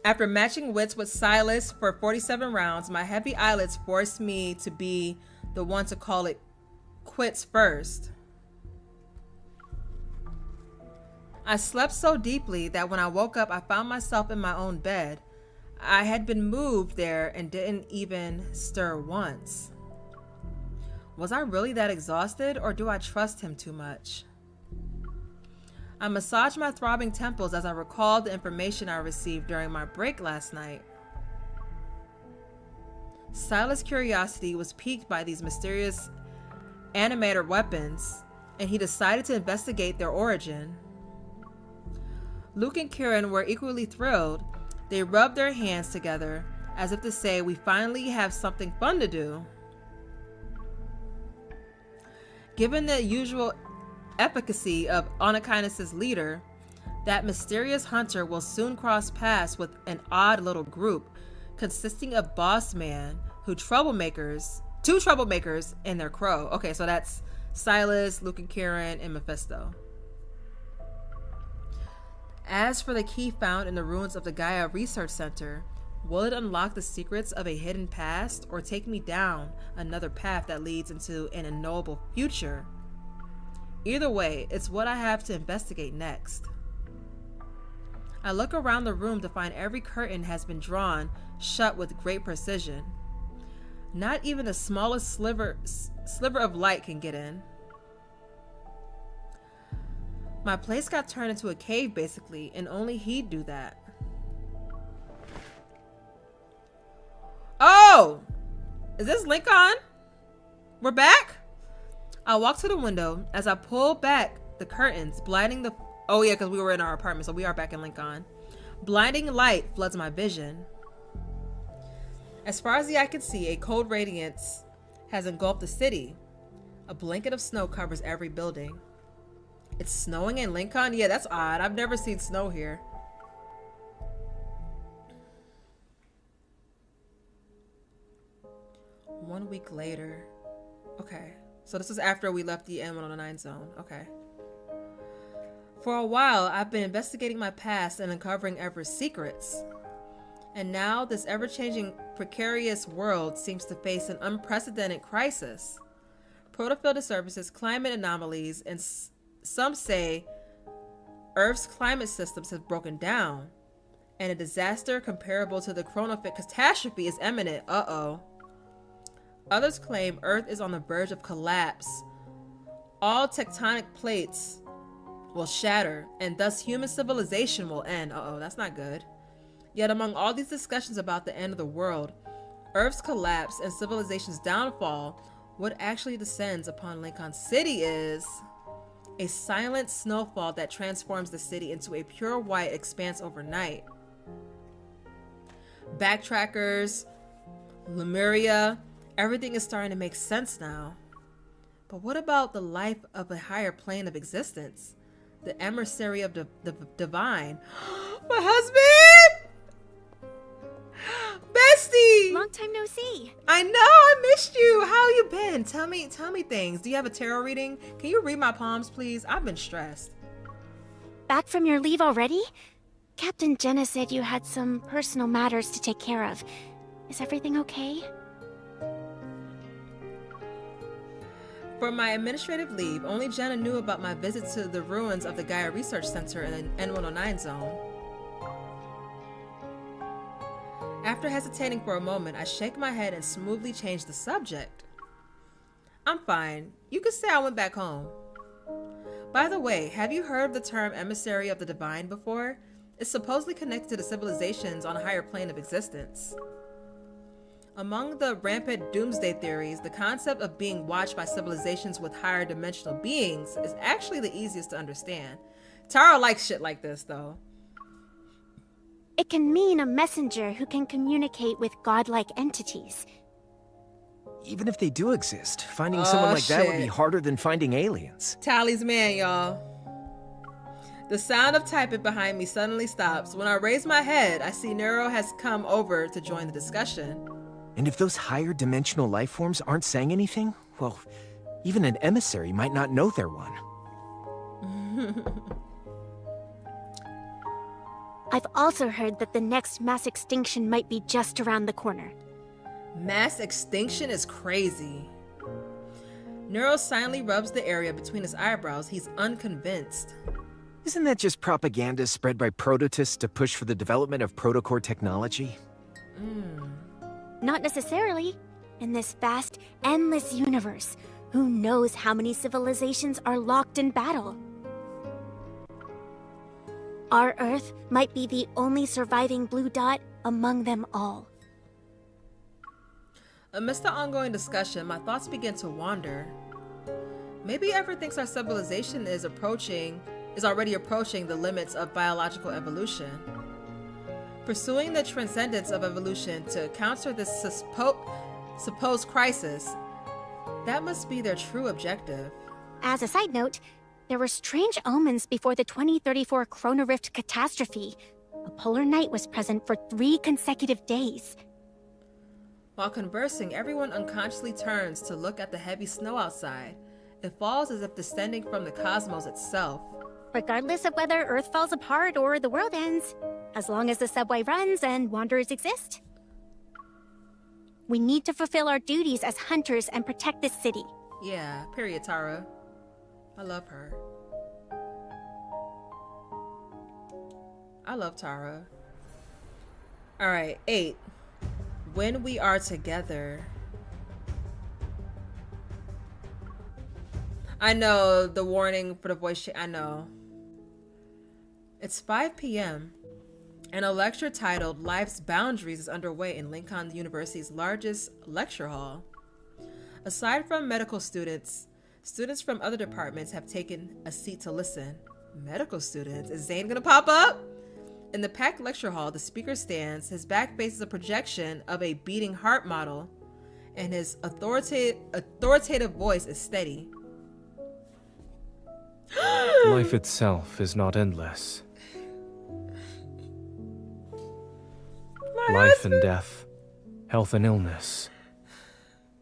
with Sylus for 47 rounds, my heavy eyelids forced me to be the one to call it quits first. I slept so deeply that when I woke up, I found myself in my own bed. I had been moved there and didn't even stir once. Was I really that exhausted, or do I trust him too much? I massaged my throbbing temples as I recalled the information I received during my break last night. Sylus' curiosity was piqued by these mysterious animator weapons, and he decided to investigate their origin. Luke and Kieran were equally thrilled. They rubbed their hands together as if to say, we finally have something fun to do. Given the usual efficacy of Anakinus' leader, that mysterious hunter will soon cross paths with an odd little group consisting of Boss Man, two troublemakers, and their crow. Okay, so that's Sylus, Luke and Kieran, and Mephisto. As for the key found in the ruins of the Gaia Research Center, will it unlock the secrets of a hidden past or take me down another path that leads into an unknowable future? Either way, it's what I have to investigate next. I look around the room to find every curtain has been drawn shut with great precision. Not even the smallest sliver of light can get in. My place got turned into a cave basically, and only he'd do that. Oh! Is this Lincoln? We're back? I walk to the window as I pull back the curtains, blinding the... Oh yeah, because we were in our apartment, so we are back in Lincoln. Blinding light floods my vision. As far as the eye can see, a cold radiance has engulfed the city. A blanket of snow covers every building. It's snowing in Lincoln? Yeah, that's odd. I've never seen snow here. One week later. Okay. So this is after we left the M109 zone. Okay. For a while, I've been investigating my past and uncovering Ever's secrets. And now this ever-changing, precarious world seems to face an unprecedented crisis. Protofill disturbances, climate anomalies, and some say Earth's climate systems have broken down, and a disaster comparable to the chronophyte catastrophe is imminent. Uh-oh. Others claim Earth is on the verge of collapse. All tectonic plates will shatter, and thus human civilization will end. Uh-oh, that's not good. Yet among all these discussions about the end of the world, Earth's collapse and civilization's downfall, what actually descends upon Lincoln City is a silent snowfall that transforms the city into a pure white expanse overnight. Backtrackers, Lemuria, everything is starting to make sense now. But what about the life of a higher plane of existence? The emissary of the divine. My husband! Bestie! Long time no see. I know, I missed you. How you been? Tell me things. Do you have a tarot reading? Can you read my palms, please? I've been stressed. Back from your leave already? Captain Jenna said you had some personal matters to take care of. Is everything okay? For my administrative leave, only Jenna knew about my visit to the ruins of the Gaia Research Center in the N109 zone. After hesitating for a moment, I shake my head and smoothly change the subject. I'm fine. You could say I went back home. By the way, have you heard of the term emissary of the divine before? It's supposedly connected to the civilizations on a higher plane of existence. Among the rampant doomsday theories, the concept of being watched by civilizations with higher dimensional beings is actually the easiest to understand. Tara likes shit like this, though. It can mean a messenger who can communicate with godlike entities. Even if they do exist, finding someone like that would be harder than finding aliens. Tally's man, y'all. The sound of typing behind me suddenly stops. When I raise my head, I see Nero has come over to join the discussion. And if those higher dimensional life forms aren't saying anything, well, even an emissary might not know they're one. I've also heard that the next mass extinction might be just around the corner. Mass extinction is crazy. Nero silently rubs the area between his eyebrows. He's unconvinced. Isn't that just propaganda spread by prototists to push for the development of protocore technology? Not necessarily. In this vast, endless universe, who knows how many civilizations are locked in battle? Our Earth might be the only surviving blue dot among them all. Amidst the ongoing discussion, my thoughts begin to wander. Maybe Ever thinks our civilization is already approaching the limits of biological evolution. Pursuing the transcendence of evolution to counter this supposed crisis, that must be their true objective. As a side note, there were strange omens before the 2034 Chrono Rift catastrophe. A polar night was present for 3 consecutive days. While conversing, everyone unconsciously turns to look at the heavy snow outside. It falls as if descending from the cosmos itself. Regardless of whether Earth falls apart or the world ends, as long as the subway runs and wanderers exist. We need to fulfill our duties as hunters and protect this city. Yeah, period, Tara. I love her. I love Tara. Alright, 8. When we are together. I know the warning for the voice I know. It's 5 p.m. and a lecture titled Life's Boundaries is underway in Lincoln University's largest lecture hall. Aside from medical students, students from other departments have taken a seat to listen. Medical students? Is Zayne gonna pop up? In the packed lecture hall, the speaker stands. His back faces a projection of a beating heart model, and his authoritative voice is steady. Life itself is not endless. Life and death, health and illness.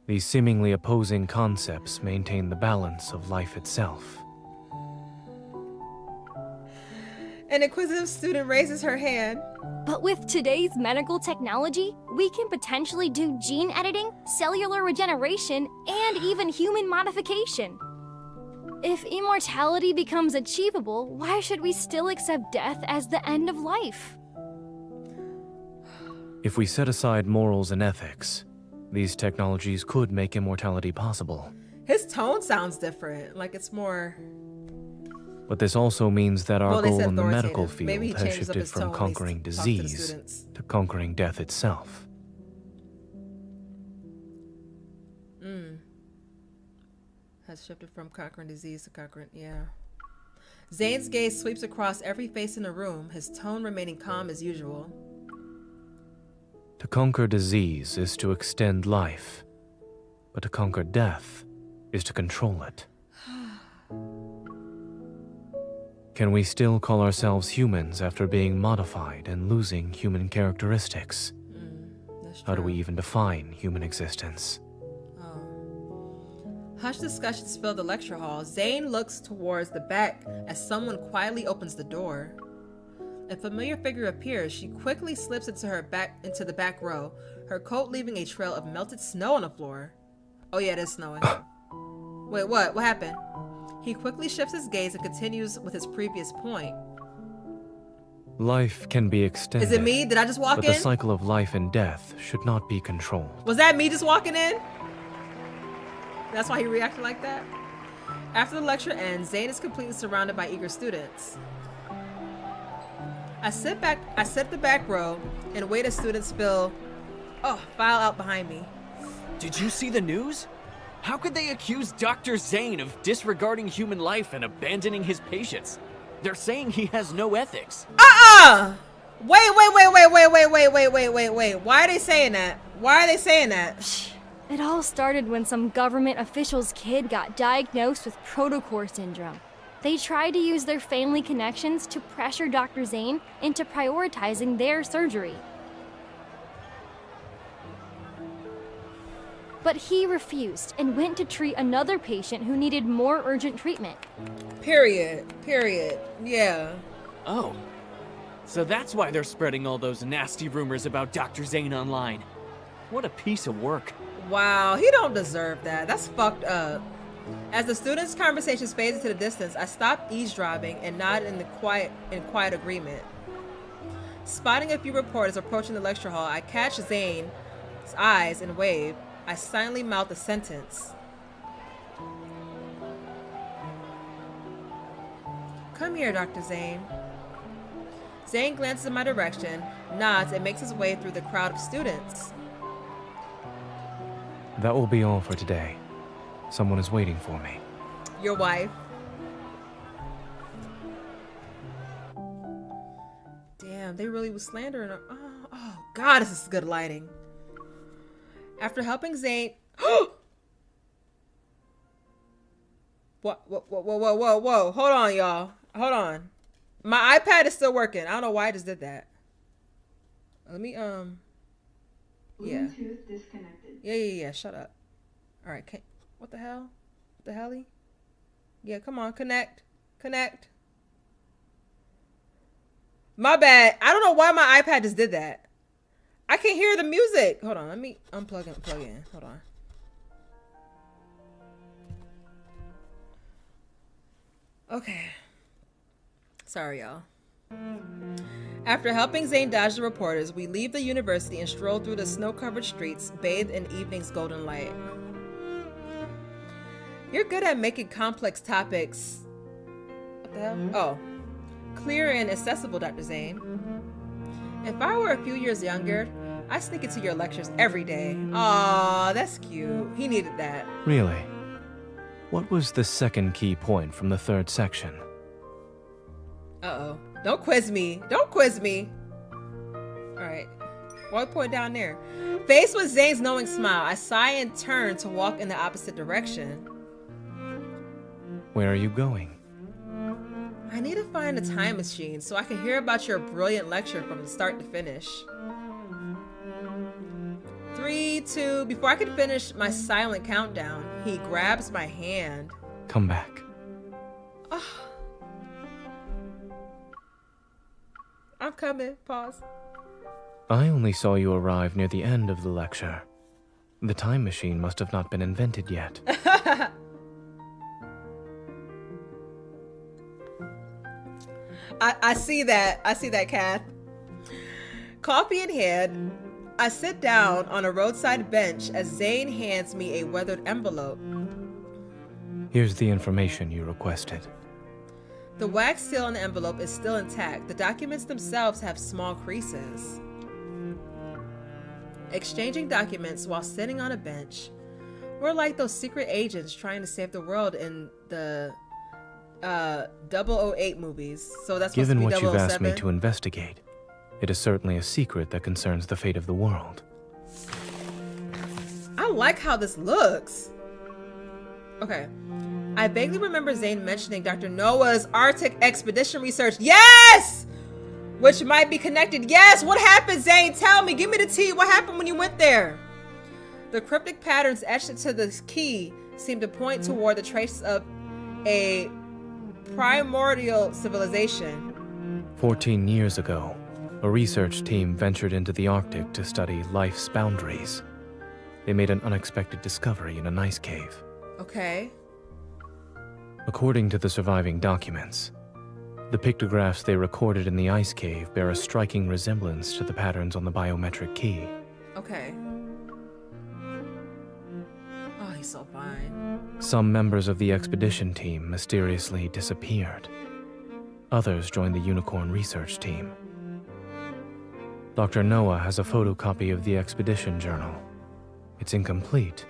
These seemingly opposing concepts maintain the balance of life itself. An inquisitive student raises her hand. But with today's medical technology, we can potentially do gene editing, cellular regeneration, and even human modification. If immortality becomes achievable, why should we still accept death as the end of life? If we set aside morals and ethics, these technologies could make immortality possible. His tone sounds different, like it's more... But this also means that our goal in the medical field Maybe has shifted from conquering disease to conquering death itself. Has shifted from conquering disease to conquering... Yeah. Zayne's gaze sweeps across every face in the room, his tone remaining calm as usual. To conquer disease is to extend life, but to conquer death is to control it. Can we still call ourselves humans after being modified and losing human characteristics? How do we even define human existence? Hushed discussions fill the lecture hall. Zayne looks towards the back as someone quietly opens the door. A familiar figure appears. She quickly slips into the back row, her coat leaving a trail of melted snow on the floor. Oh yeah, it is snowing. Wait, what? What happened? He quickly shifts his gaze and continues with his previous point. Life can be extended. Is it me? Did I just walk but in? The cycle of life and death should not be controlled. Was that me just walking in? That's why he reacted like that? After the lecture ends, Zayne is completely surrounded by eager students. I sit the back row and wait as students file out behind me. Did you see the news? How could they accuse Dr. Zayne of disregarding human life and abandoning his patients? They're saying he has no ethics. Wait. Why are they saying that? Why are they saying that? It all started when some government official's kid got diagnosed with protocore syndrome. They tried to use their family connections to pressure Dr. Zayne into prioritizing their surgery. But he refused and went to treat another patient who needed more urgent treatment. Period. Yeah. Oh. So that's why they're spreading all those nasty rumors about Dr. Zayne online. What a piece of work. Wow, he don't deserve that. That's fucked up. As the students' conversations faded into the distance, I stopped eavesdropping and nodded in quiet agreement. Spotting a few reporters approaching the lecture hall, I catch Zayne's eyes and wave. I silently mouth a sentence. Come here, Dr. Zayne. Zayne glances in my direction, nods, and makes his way through the crowd of students. That will be all for today. Someone is waiting for me. Your wife. Damn, they really was slandering her. Oh God, this is good lighting. After helping Zayne... What? Whoa. Hold on, y'all. Hold on. My iPad is still working. I don't know why I just did that. Let me, yeah. Bluetooth disconnected. Yeah. Shut up. All right. What the hell? What the hell? Yeah, come on. Connect. My bad. I don't know why my iPad just did that. I can't hear the music. Hold on. Let me unplug and plug in. Hold on. Okay. Sorry, y'all. After helping Zayne dodge the reporters, we leave the university and stroll through the snow-covered streets, bathed in evening's golden light. You're good at making complex topics... What the hell? Oh. Clear and accessible, Dr. Zayne. If I were a few years younger, I'd sneak into your lectures every day. Aw, that's cute. He needed that. Really? What was the second key point from the third section? Uh-oh. Don't quiz me. Alright. Why point down there? Faced with Zayne's knowing smile, I sigh and turn to walk in the opposite direction. Where are you going? I need to find a time machine so I can hear about your brilliant lecture from start to finish. 3, 2, before I can finish my silent countdown, he grabs my hand. Come back. I'm coming. Pause. I only saw you arrive near the end of the lecture. The time machine must have not been invented yet. I see that. Kath. Coffee in hand, I sit down on a roadside bench as Zayne hands me a weathered envelope. Here's the information you requested. The wax seal on the envelope is still intact. The documents themselves have small creases. Exchanging documents while sitting on a bench. We're like those secret agents trying to save the world in the 008 movies. So that's supposed to be 007. Given what you've asked me to investigate, it is certainly a secret that concerns the fate of the world. I like how this looks. Okay. I vaguely remember Zayne mentioning Dr. Noah's Arctic expedition research. Yes! Which might be connected. Yes! What happened, Zayne? Tell me. Give me the tea. What happened when you went there? The cryptic patterns etched into the key seem to point toward the traces of a primordial civilization. 14 years ago, a research team ventured into the Arctic to study life's boundaries. They made an unexpected discovery in an ice cave. Okay. According to the surviving documents, the pictographs they recorded in the ice cave bear a striking resemblance to the patterns on the biometric key. Okay. Oh, he's so fine. Some members of the expedition team mysteriously disappeared. Others joined the Unicorn research team. Dr. Noah has a photocopy of the expedition journal. It's incomplete,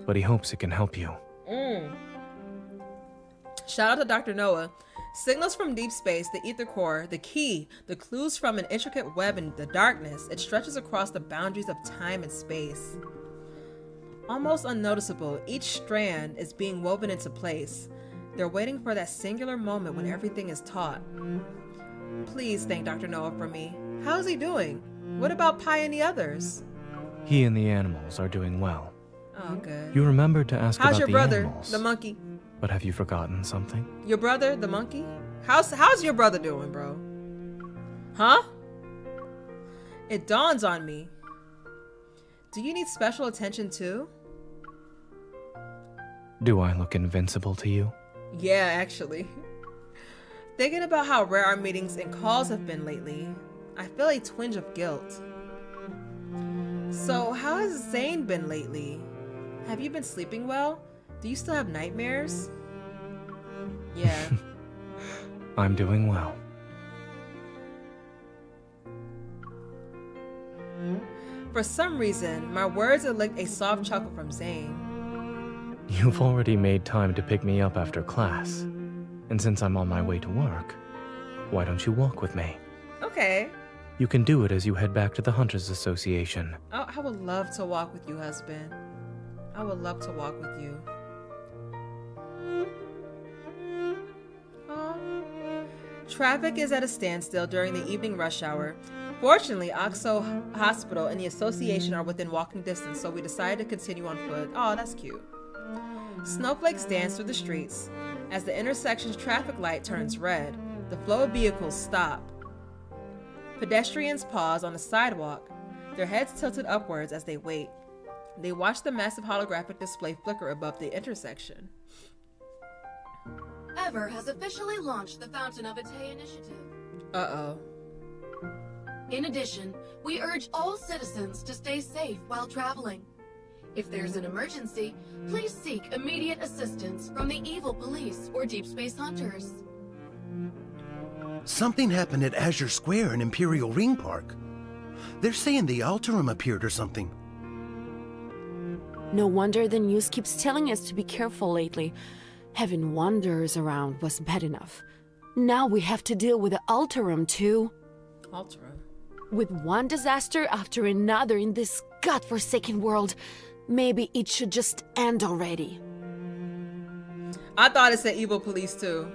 but he hopes it can help you. Shout out to Dr. Noah. Signals from deep space, the ether core, the key, the clues from an intricate web in the darkness. It stretches across the boundaries of time and space. Almost unnoticeable, each strand is being woven into place. They're waiting for that singular moment when everything is taut. Please thank Dr. Noah for me. How's he doing? What about Pi and the others? He and the animals are doing well. Oh, good. You remembered to ask How's about your the brother, animals. the monkey? But have you forgotten something? Your brother, the monkey? How's your brother doing, bro? Huh? It dawns on me. Do you need special attention too? Do I look invincible to you? Yeah, actually. Thinking about how rare our meetings and calls have been lately, I feel a twinge of guilt. So, how has Zayne been lately? Have you been sleeping well? Do you still have nightmares? Yeah. I'm doing well. For some reason, my words elicit a soft chuckle from Zayne. You've already made time to pick me up after class. And since I'm on my way to work, why don't you walk with me? Okay. You can do it as you head back to the Hunters Association. I would love to walk with you, husband. I would love to walk with you. Traffic is at a standstill during the evening rush hour. Fortunately, Oxo Hospital and the association are within walking distance, so we decided to continue on foot. Oh, that's cute. Snowflakes dance through the streets. As the intersection's traffic light turns red, the flow of vehicles stop. Pedestrians pause on the sidewalk, their heads tilted upwards as they wait. They watch the massive holographic display flicker above the intersection. Ever has officially launched the Fountain of Ate initiative. Uh-oh. In addition, we urge all citizens to stay safe while traveling. If there's an emergency, please seek immediate assistance from the evil police or deep space hunters. Something happened at Azure Square in Imperial Ring Park. They're saying the Alterum appeared or something. No wonder the news keeps telling us to be careful lately. Having wanderers around was bad enough. Now we have to deal with the Alterum too. Alterum? With one disaster after another in this godforsaken world, maybe it should just end already. I thought it said evil police too.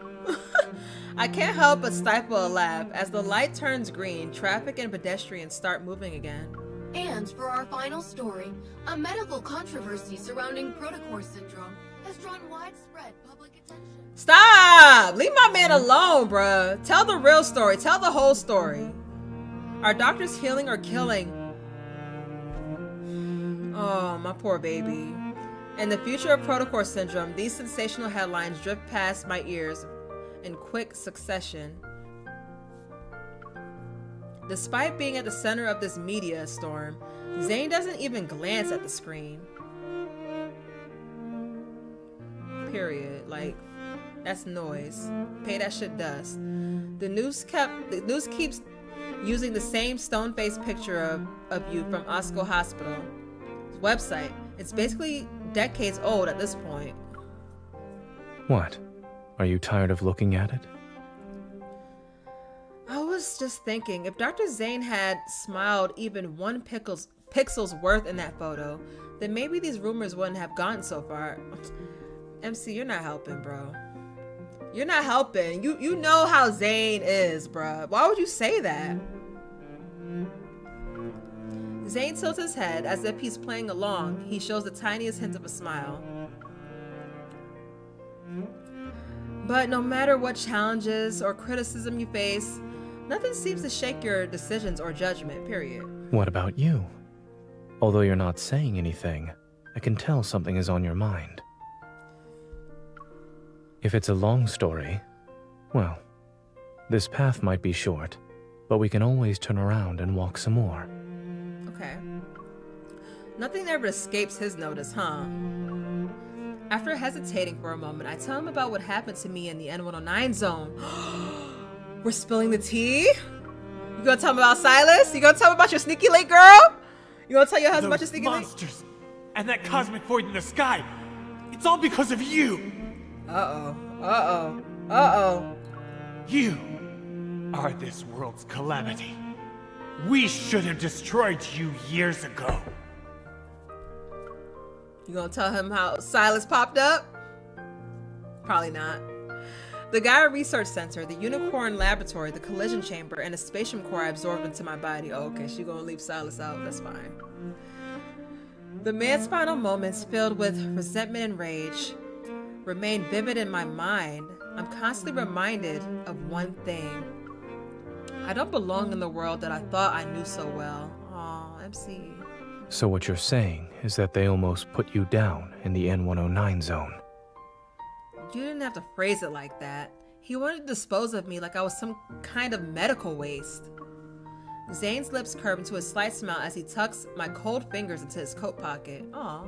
I can't help but stifle a laugh. As the light turns green, traffic and pedestrians start moving again. And for our final story, a medical controversy surrounding Protocore syndrome has drawn widespread public attention. Stop! Leave my man alone, bruh. Tell the real story. Tell the whole story. Are doctors healing or killing? Oh, my poor baby. In the future of Protocore syndrome, these sensational headlines drift past my ears in quick succession. Despite being at the center of this media storm, Zayne doesn't even glance at the screen. Period. Like, that's noise. Pay that shit dust. The news keeps using the same stone-faced picture of you from Osco Hospital website. It's basically decades old at this point. What? Are you tired of looking at it? I was just thinking, if Dr. Zayne had smiled even one pixel's worth in that photo, then maybe these rumors wouldn't have gotten so far. MC, you're not helping, bro. You're not helping. You know how Zayne is, bro. Why would you say that? Zayne tilts his head as if he's playing along. He shows the tiniest hint of a smile. But no matter what challenges or criticism you face, nothing seems to shake your decisions or judgment, period. What about you? Although you're not saying anything, I can tell something is on your mind. If it's a long story, well, this path might be short, but we can always turn around and walk some more. Okay. Nothing ever escapes his notice, huh? After hesitating for a moment, I tell him about what happened to me in the N109 zone. We're spilling the tea? You gonna tell me about Sylus? You gonna tell me about your sneaky link girl? You gonna tell your husband about your sneaky link? Monsters and that cosmic void in the sky. It's all because of you. Uh-oh. Uh-oh. Uh-oh. You are this world's calamity. We should have destroyed you years ago. You gonna tell him how Sylus popped up? Probably not. The Gaia Research Center, the Unicorn Laboratory, the Collision Chamber, and the Spatium Core I absorbed into my body. Oh, okay, she gonna leave Sylus out. That's fine. The man's final moments, filled with resentment and rage, remain vivid in my mind. I'm constantly reminded of one thing. I don't belong in the world that I thought I knew so well. Aw, MC. So what you're saying is that they almost put you down in the N109 zone. You didn't have to phrase it like that. He wanted to dispose of me like I was some kind of medical waste. Zayne's lips curve into a slight smile as he tucks my cold fingers into his coat pocket. Aw.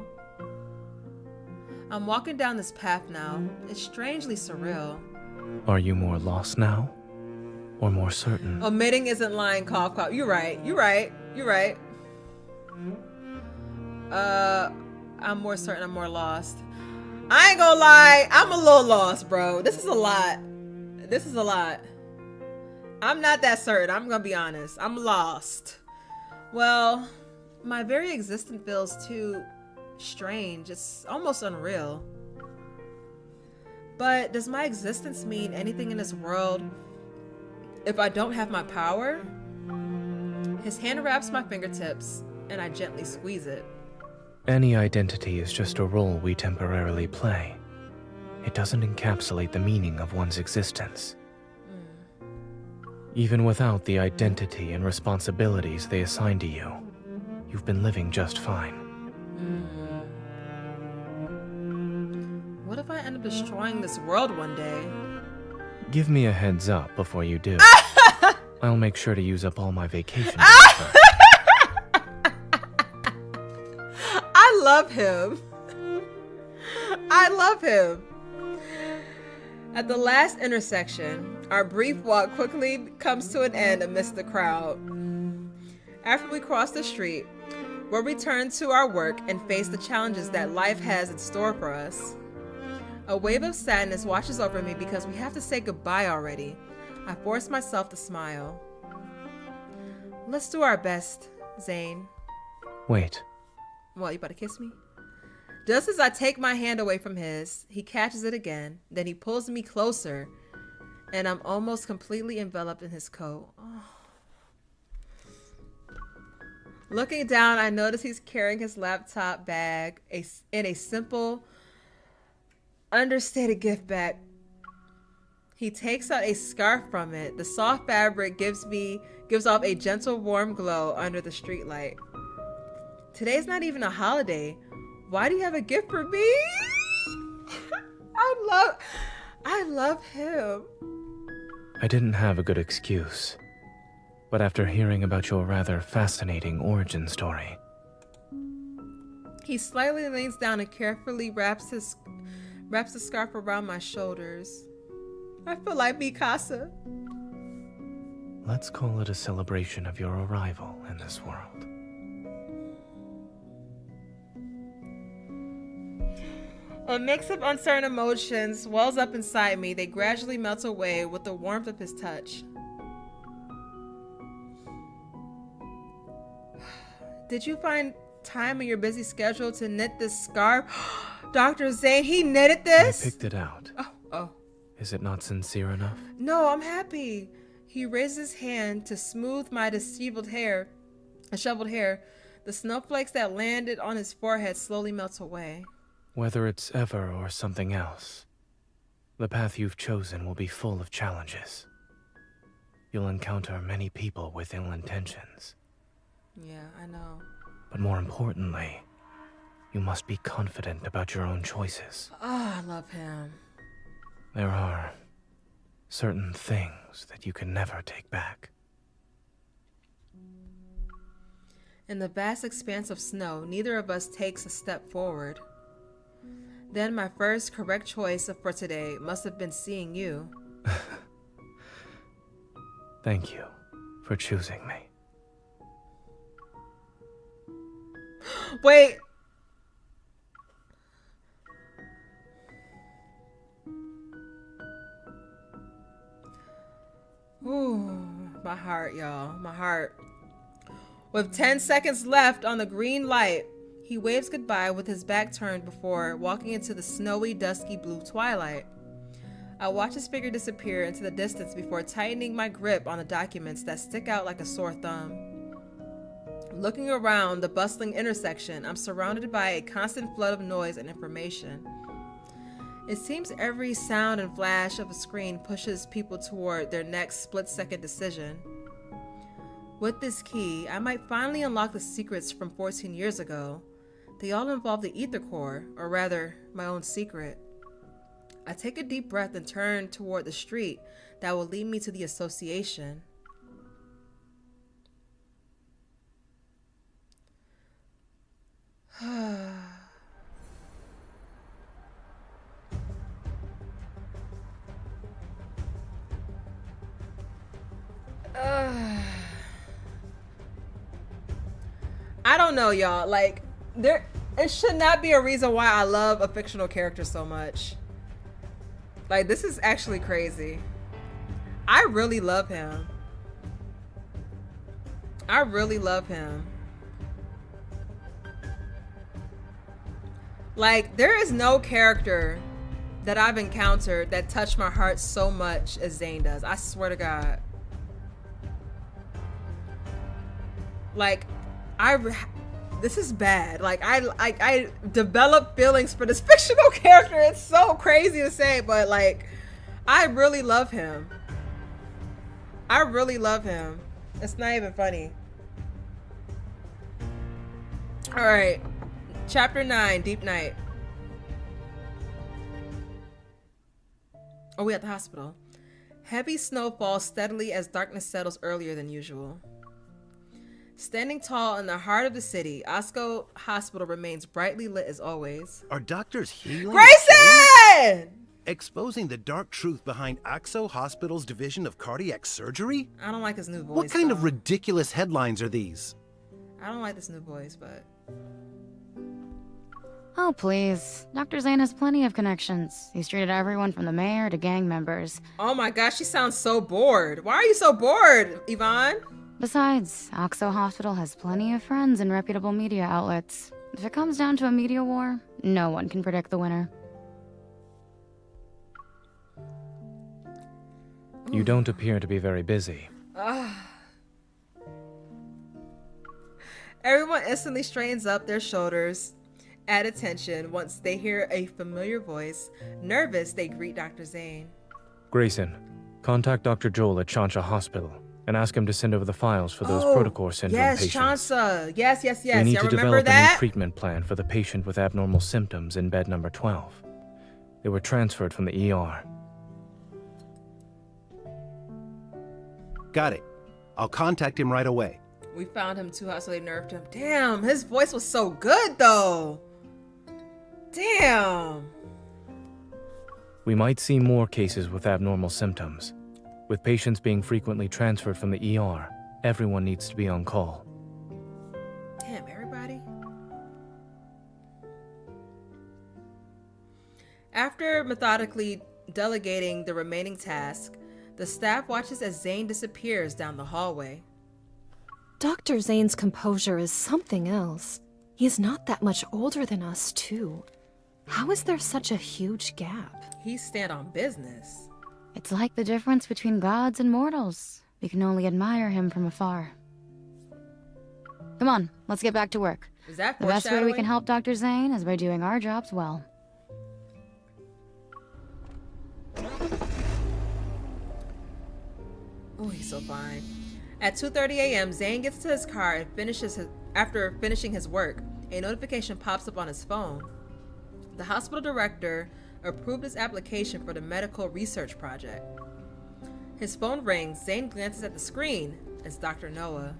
I'm walking down this path now. It's strangely surreal. Are you more lost now? Or more certain? Omitting isn't lying, cough, cough. You're right. You're right. You're right. I'm more certain I'm more lost. I ain't gonna lie. I'm a little lost, bro. This is a lot. This is a lot. I'm not that certain. I'm gonna be honest. I'm lost. Well, my very existence feels too strange. It's almost unreal. But does my existence mean anything in this world if I don't have my power? His hand wraps my fingertips and I gently squeeze it. Any identity is just a role we temporarily play. It doesn't encapsulate the meaning of one's existence. Even without the identity and responsibilities they assign to you, you've been living just fine. What if I end up destroying this world one day? Give me a heads up before you do. I'll make sure to use up all my vacation. I love him. I love him. At the last intersection, our brief walk quickly comes to an end amidst the crowd. After we cross the street, we'll return to our work and face the challenges that life has in store for us. A wave of sadness washes over me because we have to say goodbye already. I force myself to smile. Let's do our best, Zayne. Wait. What, you about to kiss me? Just as I take my hand away from his, he catches it again. Then he pulls me closer, and I'm almost completely enveloped in his coat. Oh. Looking down, I notice he's carrying his laptop bag in a simple, understated gift bag. He takes out a scarf from it. The soft fabric gives off a gentle, warm glow under the streetlight. Today's not even a holiday. Why do you have a gift for me? I love him. I didn't have a good excuse, but after hearing about your rather fascinating origin story. He slightly leans down and carefully wraps the scarf around my shoulders. I feel like Mikasa. Let's call it a celebration of your arrival in this world. A mix of uncertain emotions wells up inside me. They gradually melt away with the warmth of his touch. Did you find time in your busy schedule to knit this scarf? Dr. Zayne, he knitted this? I picked it out. Oh. Is it not sincere enough? No, I'm happy. He raises his hand to smooth my disheveled hair, disheveled hair. The snowflakes that landed on his forehead slowly melt away. Whether it's ever or something else, the path you've chosen will be full of challenges. You'll encounter many people with ill intentions. Yeah, I know. But more importantly, you must be confident about your own choices. Oh, I love him. There are certain things that you can never take back. In the vast expanse of snow, neither of us takes a step forward. Then my first correct choice for today must have been seeing you. Thank you for choosing me. Wait. Ooh, my heart, y'all. My heart. With 10 seconds left on the green light, he waves goodbye with his back turned before walking into the snowy, dusky blue twilight. I watch his figure disappear into the distance before tightening my grip on the documents that stick out like a sore thumb. Looking around the bustling intersection, I'm surrounded by a constant flood of noise and information. It seems every sound and flash of a screen pushes people toward their next split-second decision. With this key, I might finally unlock the secrets from 14 years ago. They all involve the ether core, or rather, my own secret. I take a deep breath and turn toward the street that will lead me to the association. I don't know, y'all. Like, it should not be a reason why I love a fictional character so much. Like, this is actually crazy. I really love him. I really love him. Like, there is no character that I've encountered that touched my heart so much as Zayne does. I swear to God. Like, this is bad. Like, I develop feelings for this fictional character. It's so crazy to say, but like, I really love him. I really love him. It's not even funny. All right, chapter 9, Deep Night. Oh, we at the hospital. Heavy snow falls steadily as darkness settles earlier than usual. Standing tall in the heart of the city, Osco Hospital remains brightly lit as always. Are doctors healing? Grayson! Exposing the dark truth behind Oxo Hospital's division of cardiac surgery? I don't like his new voice. What kind of ridiculous headlines are these? I don't like this new voice, but... Oh, please. Dr. Zayne has plenty of connections. He's treated everyone from the mayor to gang members. Oh my gosh, she sounds so bored. Why are you so bored, Yvonne? Besides, Oxo Hospital has plenty of friends in reputable media outlets. If it comes down to a media war, no one can predict the winner. You don't appear to be very busy. Everyone instantly straightens up their shoulders at attention once they hear a familiar voice. Nervous, they greet Dr. Zayne. Grayson, contact Dr. Joel at Chancha Hospital and ask him to send over the files for those Protocol syndrome patients. Yes, Chancha. Yes. We need to remember develop a new treatment plan for the patient with abnormal symptoms in bed number 12. They were transferred from the ER. Got it. I'll contact him right away. We found him too hot, so they nerfed him. Damn, his voice was so good though. Damn. We might see more cases with abnormal symptoms. With patients being frequently transferred from the ER, everyone needs to be on call. Damn, everybody. After methodically delegating the remaining task, the staff watches as Zayne disappears down the hallway. Dr. Zayne's composure is something else. He is not that much older than us, too. How is there such a huge gap? He stand on business. It's like the difference between gods and mortals. We can only admire him from afar. Come on, let's get back to work. Is that the best way we foreshadowing? can help Dr. Zayne is by doing our jobs well. Oh, he's so fine. At 2:30 a.m., Zayne gets to his car and after finishing his work, a notification pops up on his phone. The hospital director approved his application for the medical research project. His phone rings. Zayne glances at the screen. It's Dr. Noah.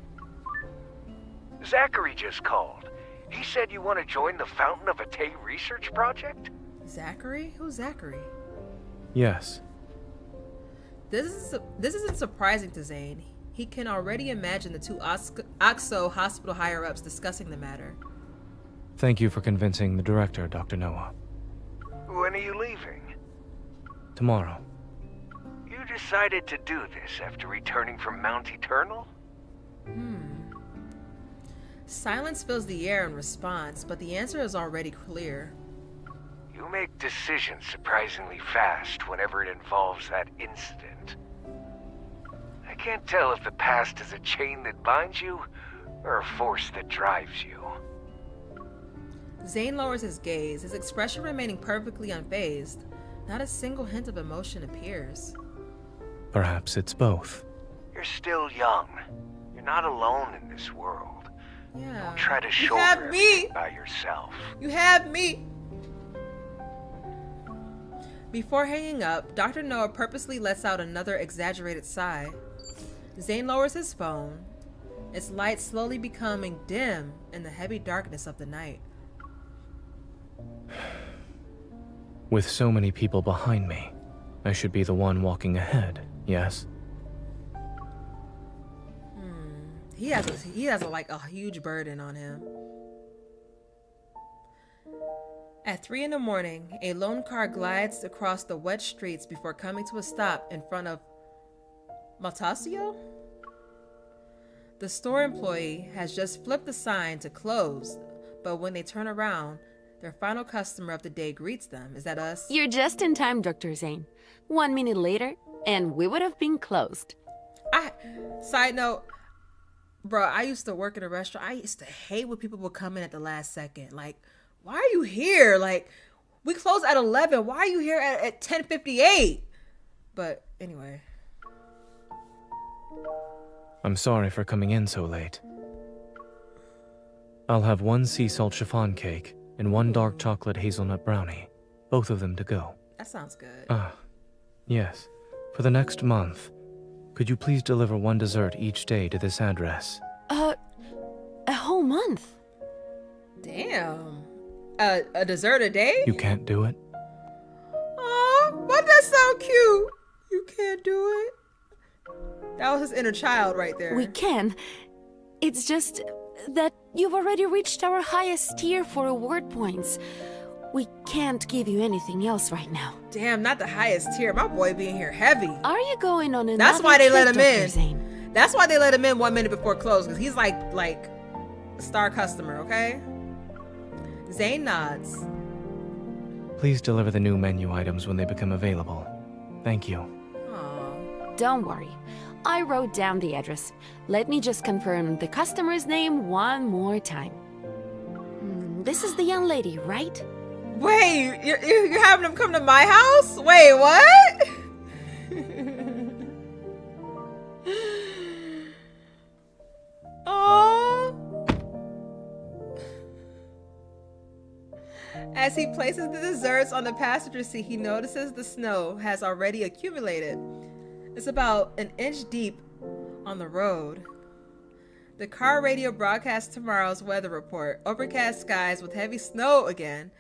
Zachary just called. He said you want to join the Fountain of Atay research project? Zachary? Who's Zachary? Yes. This isn't surprising to Zayne. He can already imagine the two OXO hospital higher-ups discussing the matter. Thank you for convincing the director, Dr. Noah. When are you leaving? Tomorrow. You decided to do this after returning from Mount Eternal? Silence fills the air in response, but the answer is already clear. You make decisions surprisingly fast whenever it involves that incident. I can't tell if the past is a chain that binds you, or a force that drives you. Zayne lowers his gaze, his expression remaining perfectly unfazed. Not a single hint of emotion appears. Perhaps it's both. You're still young. You're not alone in this world. Yeah. Don't try to You shoulder have me. everything by yourself. You have me! Before hanging up, Dr. Noah purposely lets out another exaggerated sigh. Zayne lowers his phone, its light slowly becoming dim in the heavy darkness of the night. With so many people behind me, I should be the one walking ahead, yes? He has a huge burden on him. At 3 in the morning, a lone car glides across the wet streets before coming to a stop in front of Maltasio? The store employee has just flipped the sign to closed, but when they turn around, their final customer of the day greets them. Is that us? You're just in time, Dr. Zayne. 1 minute later, and we would have been closed. Side note, bro, I used to work in a restaurant. I used to hate when people would come in at the last second. Like, why are you here? Like, we close at 11. Why are you here at 10:58? But anyway. I'm sorry for coming in so late. I'll have 1 sea salt chiffon cake and 1 dark chocolate hazelnut brownie. Both of them to go. That sounds good. Yes. For the next month, could you please deliver 1 dessert each day to this address? A whole month? Damn. A dessert a day? You can't do it? Aw, why that sound cute? You can't do it? That was his inner child right there. We can. It's just that you've already reached our highest tier for award points. We can't give you anything else right now. Damn, not the highest tier. My boy being here heavy. Are you going on another That's why they let him trip, in. Dr. Zayne? That's why they let him in 1 minute before close, because he's like a star customer, okay? Zayne nods. Please deliver the new menu items when they become available. Thank you. Don't worry. I wrote down the address. Let me just confirm the customer's name 1 more time. This is the young lady, right? Wait, you're having them come to my house? Wait, what? Oh. As he places the desserts on the passenger seat, he notices the snow has already accumulated. It's about 1 inch deep on the road. The car radio broadcasts tomorrow's weather report. Overcast skies with heavy snow again.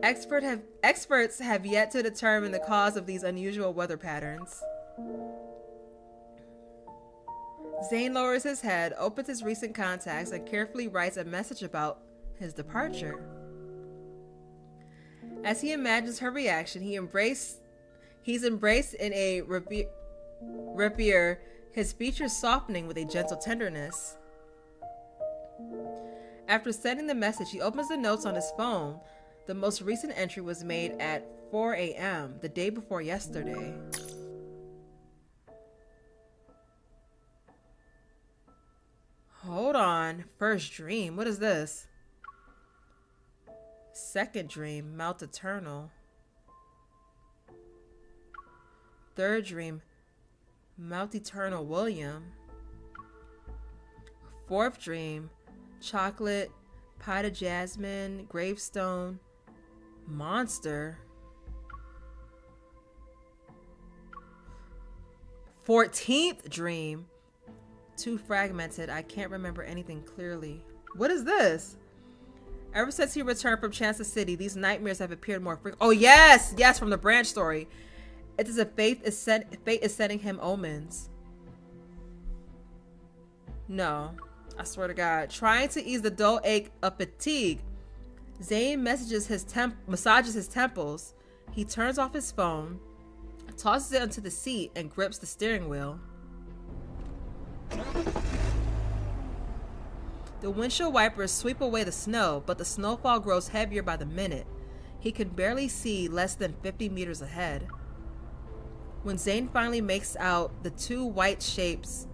Experts have yet to determine the cause of these unusual weather patterns. Zayne lowers his head, opens his recent contacts, and carefully writes a message about his departure. As he imagines her reaction, he's embraced in a rapier, his features softening with a gentle tenderness. After sending the message, he opens the notes on his phone. The most recent entry was made at 4 a.m., the day before yesterday. Hold on. First dream. What is this? Second dream. Mount Eternal. Third dream. Mount Eternal William. Fourth dream. Chocolate. Pot of jasmine. Gravestone. Monster. 14th dream. Too fragmented. I can't remember anything clearly. What is this? Ever since he returned from Chancellor City, these nightmares have appeared more frequently. Oh, yes! Yes, from the branch story. It is as if fate is sending him omens. No. I swear to God. Trying to ease the dull ache of fatigue, Zayne massages his temples. He turns off his phone, tosses it onto the seat, and grips the steering wheel. The windshield wipers sweep away the snow, but the snowfall grows heavier by the minute. He can barely see less than 50 meters ahead. When Zayne finally makes out the two white shapes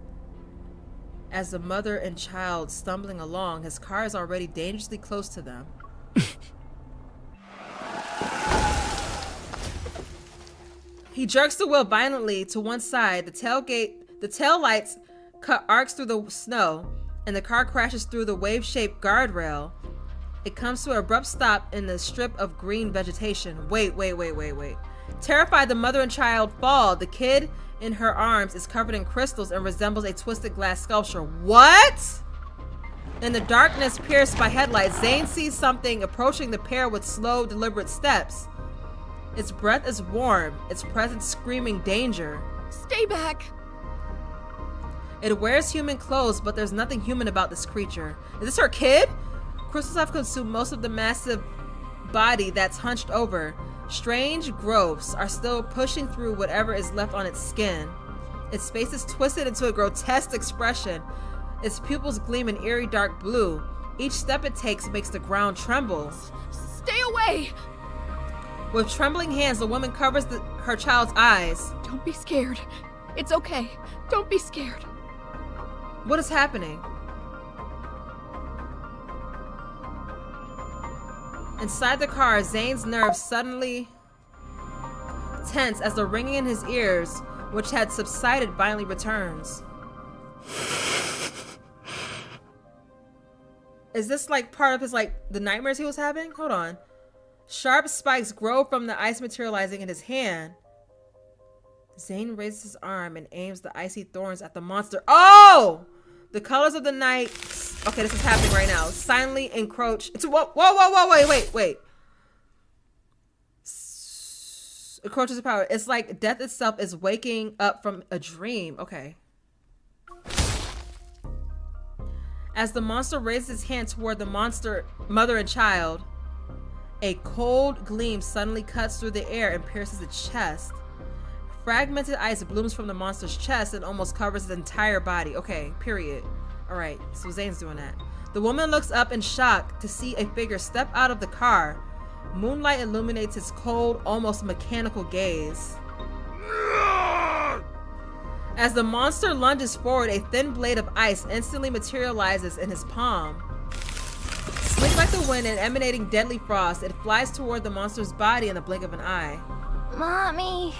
as the mother and child stumbling along, his car is already dangerously close to them. He jerks the wheel violently to one side. The tail lights cut arcs through the snow, and the car crashes through the wave-shaped guardrail. It comes to an abrupt stop in the strip of green vegetation. Wait. Terrified, the mother and child fall. The kid in her arms is covered in crystals and resembles a twisted glass sculpture. What? In the darkness pierced by headlights, Zayne sees something approaching the pair with slow, deliberate steps. Its breath is warm, its presence screaming danger. Stay back! It wears human clothes, but there's nothing human about this creature. Is this her kid? Crystals have consumed most of the massive body that's hunched over. Strange growths are still pushing through whatever is left on its skin. Its face is twisted into a grotesque expression. Its pupils gleam in eerie dark blue. Each step it takes makes the ground tremble. Stay away! With trembling hands, the woman covers her child's eyes. Don't be scared. It's okay. Don't be scared. What is happening? Inside the car, Zayne's nerves suddenly tense as the ringing in his ears, which had subsided, finally returns. Is this like part of his, the nightmares he was having? Hold on. Sharp spikes grow from the ice materializing in his hand. Zayne raises his arm and aims the icy thorns at the monster. Oh! The colors of the night. Okay, this is happening right now. Silently encroach. It's whoa, wait. Encroaches the power. It's like death itself is waking up from a dream. Okay. As the monster raises his hand toward the mother and child, a cold gleam suddenly cuts through the air and pierces its chest. Fragmented ice blooms from the monster's chest and almost covers his entire body. Okay, period. Alright, so Zayne's doing that. The woman looks up in shock to see a figure step out of the car. Moonlight illuminates his cold, almost mechanical gaze. As the monster lunges forward, a thin blade of ice instantly materializes in his palm. Slick like the wind and emanating deadly frost, it flies toward the monster's body in the blink of an eye. Mommy.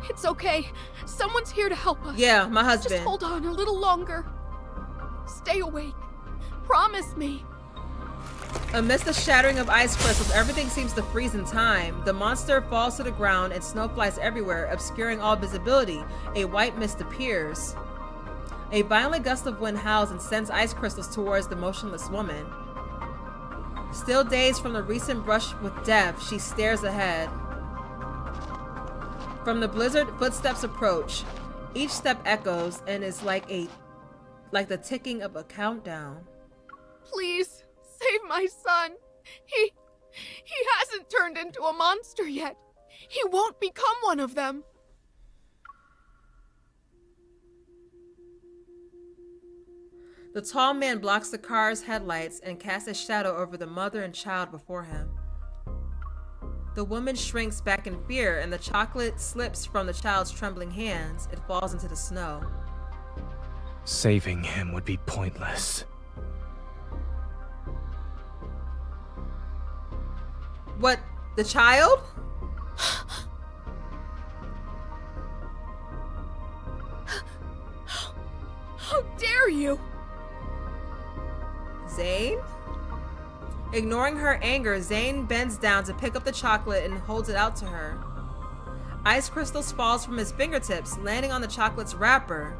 It's okay. Someone's here to help us. Yeah, my husband. Just hold on a little longer. Stay awake. Promise me. Amidst the shattering of ice crystals, everything seems to freeze in time. The monster falls to the ground and snow flies everywhere, obscuring all visibility. A white mist appears. A violent gust of wind howls and sends ice crystals towards the motionless woman. Still dazed from the recent brush with death, she stares ahead. From the blizzard, footsteps approach. Each step echoes and is like the ticking of a countdown. Please, save my son. He hasn't turned into a monster yet. He won't become one of them. The tall man blocks the car's headlights and casts a shadow over the mother and child before him. The woman shrinks back in fear, and the chocolate slips from the child's trembling hands. It falls into the snow. Saving him would be pointless. What? The child? How dare you? Zayne? Ignoring her anger, Zayne bends down to pick up the chocolate and holds it out to her. Ice crystals falls from his fingertips, landing on the chocolate's wrapper.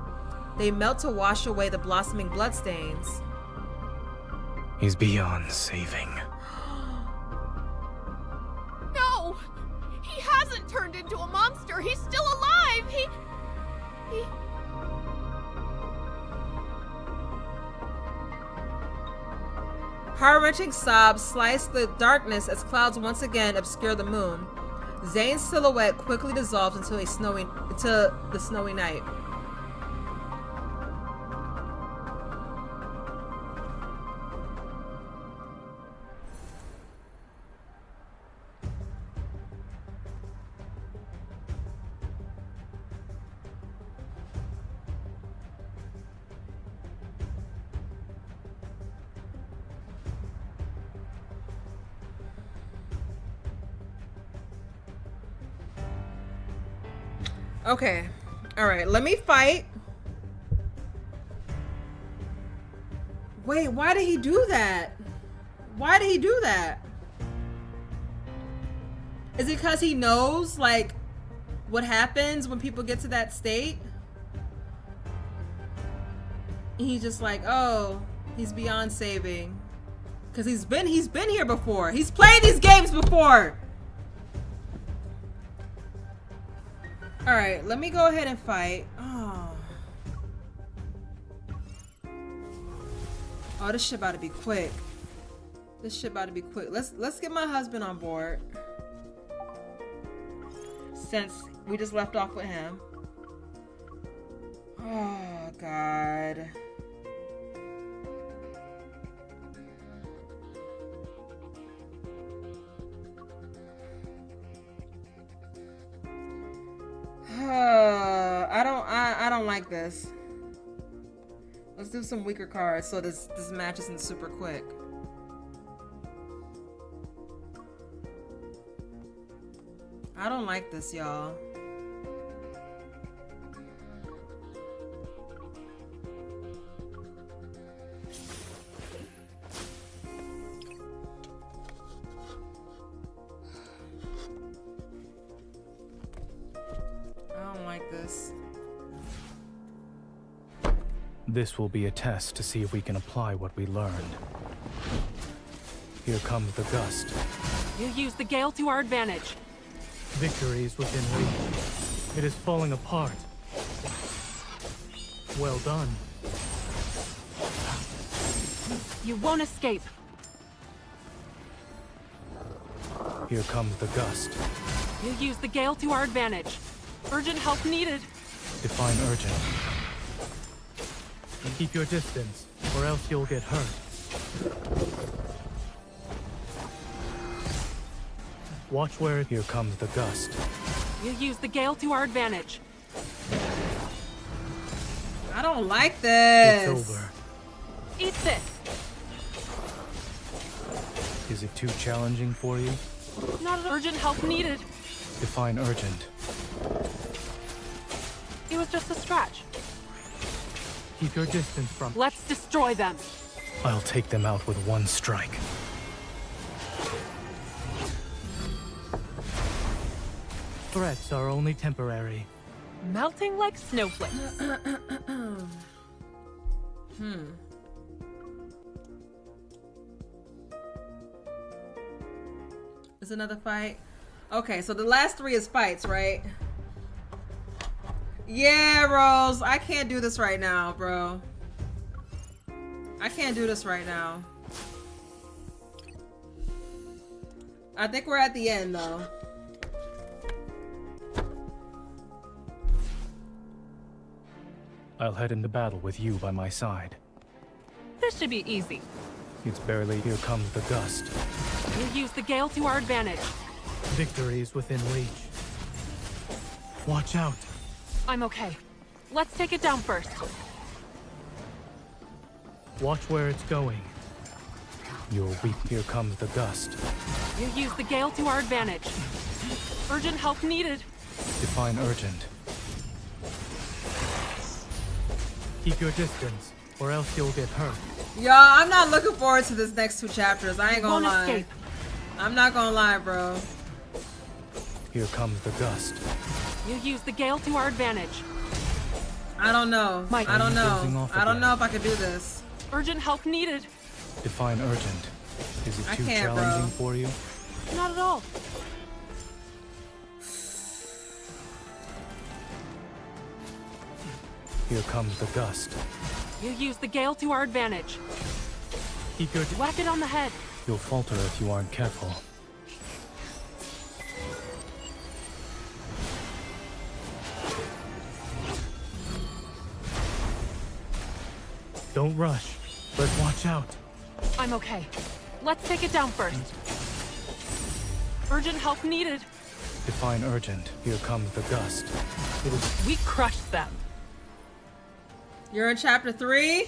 They melt to wash away the blossoming bloodstains. He's beyond saving. No! He hasn't turned into a monster! He's still alive! He... Heart-wrenching sobs slice the darkness as clouds once again obscure the moon. Zayne's silhouette quickly dissolves into the snowy night. Okay. Alright, let me fight. Wait, why did he do that? Why did he do that? Is it because he knows, like, what happens when people get to that state? And he's just like, oh, he's beyond saving. Because he's been here before. He's played these games before. Alright, let me go ahead and fight. Oh, this shit about to be quick. This shit about to be quick. Let's get my husband on board. Since we just left off with him. Oh, God. I don't like this. Let's do some weaker cards so this match isn't super quick. I don't like this, y'all. I don't like this. This will be a test to see if we can apply what we learned. Here comes the gust. You use the gale to our advantage. Victory is within reach. It is falling apart. Well done. You won't escape. Here comes the gust. You use the gale to our advantage. Urgent help needed. Define urgent. Keep your distance, or else you'll get hurt. Watch where here comes the gust. You use the gale to our advantage. I don't like this. It's over. Eat this. Is it too challenging for you? Not urgent help needed. Define urgent. It was just a scratch. Keep your distance from... Let's destroy them. I'll take them out with one strike. Threats are only temporary. Melting like snowflakes. Is another fight? Okay, so the last three is fights, right? Yeah, Rose, I can't do this right now, bro. I can't do this right now. I think we're at the end, though. I'll head into battle with you by my side. This should be easy. It's barely here comes the gust. You use the gale to our advantage. Victory is within reach. Watch out. I'm okay. Let's take it down first. Watch where it's going. You'll weep. Here comes the gust. You use the gale to our advantage. Urgent help needed. Define urgent. Keep your distance, or else you'll get hurt. Y'all, I'm not looking forward to this next two chapters. I ain't gonna lie. Escape. I'm not gonna lie, bro. Here comes the gust. You use the gale to our advantage. I don't know. Mike, I don't know. dozing off I don't again? know if I could do this. Urgent help needed. Define urgent. Is it I too can't, challenging bro. for you? Not at all. Here comes the gust. You use the gale to our advantage. Keep your... Whack it on the head. You'll falter if you aren't careful. Don't rush, but watch out. I'm okay. Let's take it down first. Urgent help needed. Define urgent. Here comes the gust. We crushed them. You're in chapter 3.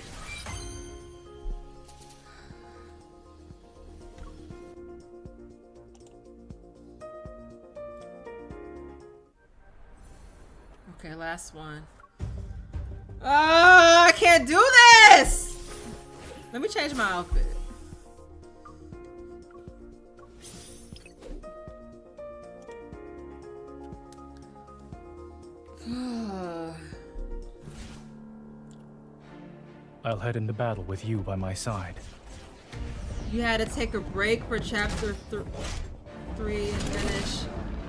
Okay, last one. I can't do this! Let me change my outfit. I'll head into battle with you by my side. You had to take a break for chapter 3 and finish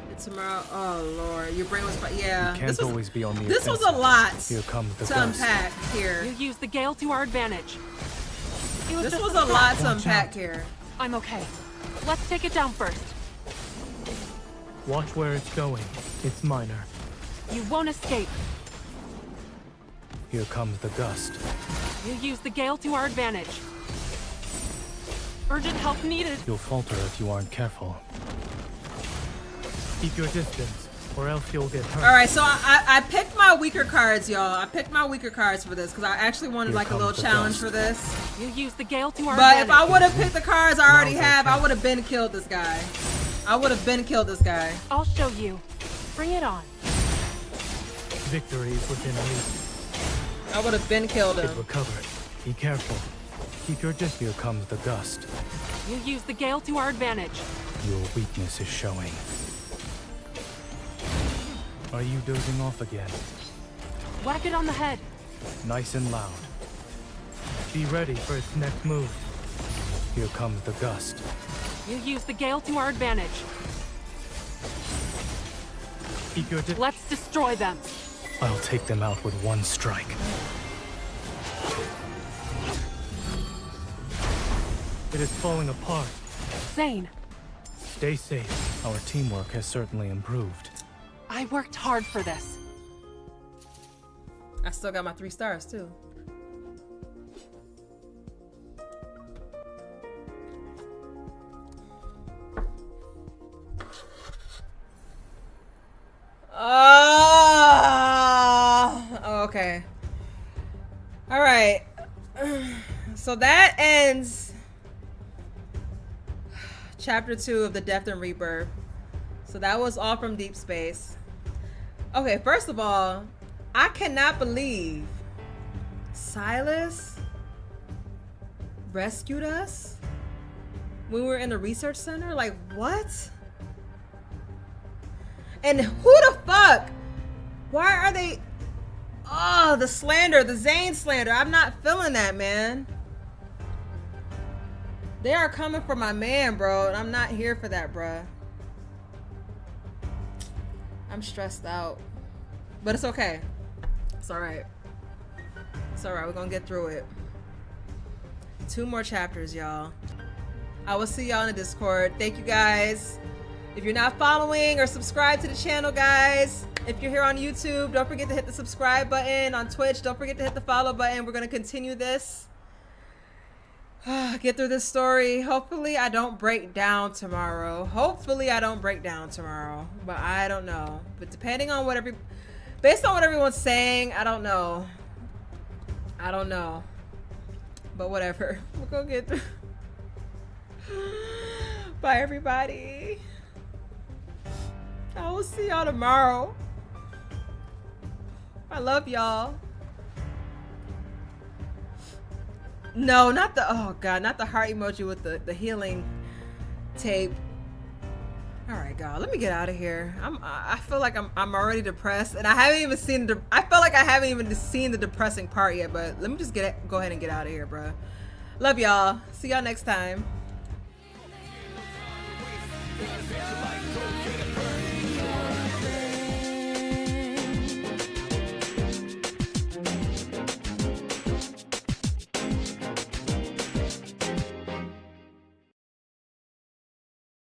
it tomorrow. Oh lord, your brain was yeah. You can't always be on the This was a offensive. lot Here comes the to gust. unpack here. You use the gale to our advantage. This was a lot to unpack here. I'm okay. Let's take it down first. Watch where it's going. It's minor. You won't escape. Here comes the gust. You use the gale to our advantage. Urgent help needed. You'll falter if you aren't careful. Keep your distance, or else you'll get hurt. All right, so I picked my weaker cards, y'all. I picked my weaker cards for this because I actually wanted Here like a little comes the challenge gust. for this. You use the gale to our But advantage. if I would have picked the cards I already Now's have, your I would have been killed this guy. I would have been killed this guy. I'll show you. Bring it on. Victory is within reach. I would have been killed him. It recovered. Be careful. Keep your distance. Here comes the gust. You use the gale to our advantage. Your weakness is showing. Are you dozing off again? Whack it on the head. Nice and loud. Be ready for its next move. Here comes the gust. You use the gale to our advantage. Keep your Let's destroy them. I'll take them out with one strike. It is falling apart. Zayne, Stay safe. Our teamwork has certainly improved. I worked hard for this. I still got my 3 stars too. Okay. All right. So that ends chapter 2 of the Death and Rebirth. So that was all from Deepspace. Okay, first of all, I cannot believe Sylus rescued us when we were in the research center. Like, what? And who the fuck? Why are they? Oh, the slander, the Zayne slander. I'm not feeling that, man. They are coming for my man, bro, and I'm not here for that, bruh. I'm stressed out, but it's okay. It's all right. It's all right. We're gonna get through it. 2 more chapters, y'all. I will see y'all in the Discord. Thank you guys. If you're not following or subscribed to the channel, guys, if you're here on YouTube, don't forget to hit the subscribe button. On Twitch, don't forget to hit the follow button. We're gonna continue this. Get through this story. Hopefully I don't break down tomorrow. Hopefully I don't break down tomorrow, but I don't know. But depending on what based on what everyone's saying, I don't know. I don't know. But whatever. We're gonna get through. Bye, everybody. I will see y'all tomorrow. I love y'all. No, not the, oh God, not the heart emoji with the healing tape. All right, God, let me get out of here. I feel like I'm already depressed, and I haven't even seen I feel like I haven't even seen the depressing part yet. But let me just go ahead and get out of here, bro. Love y'all. See y'all next time.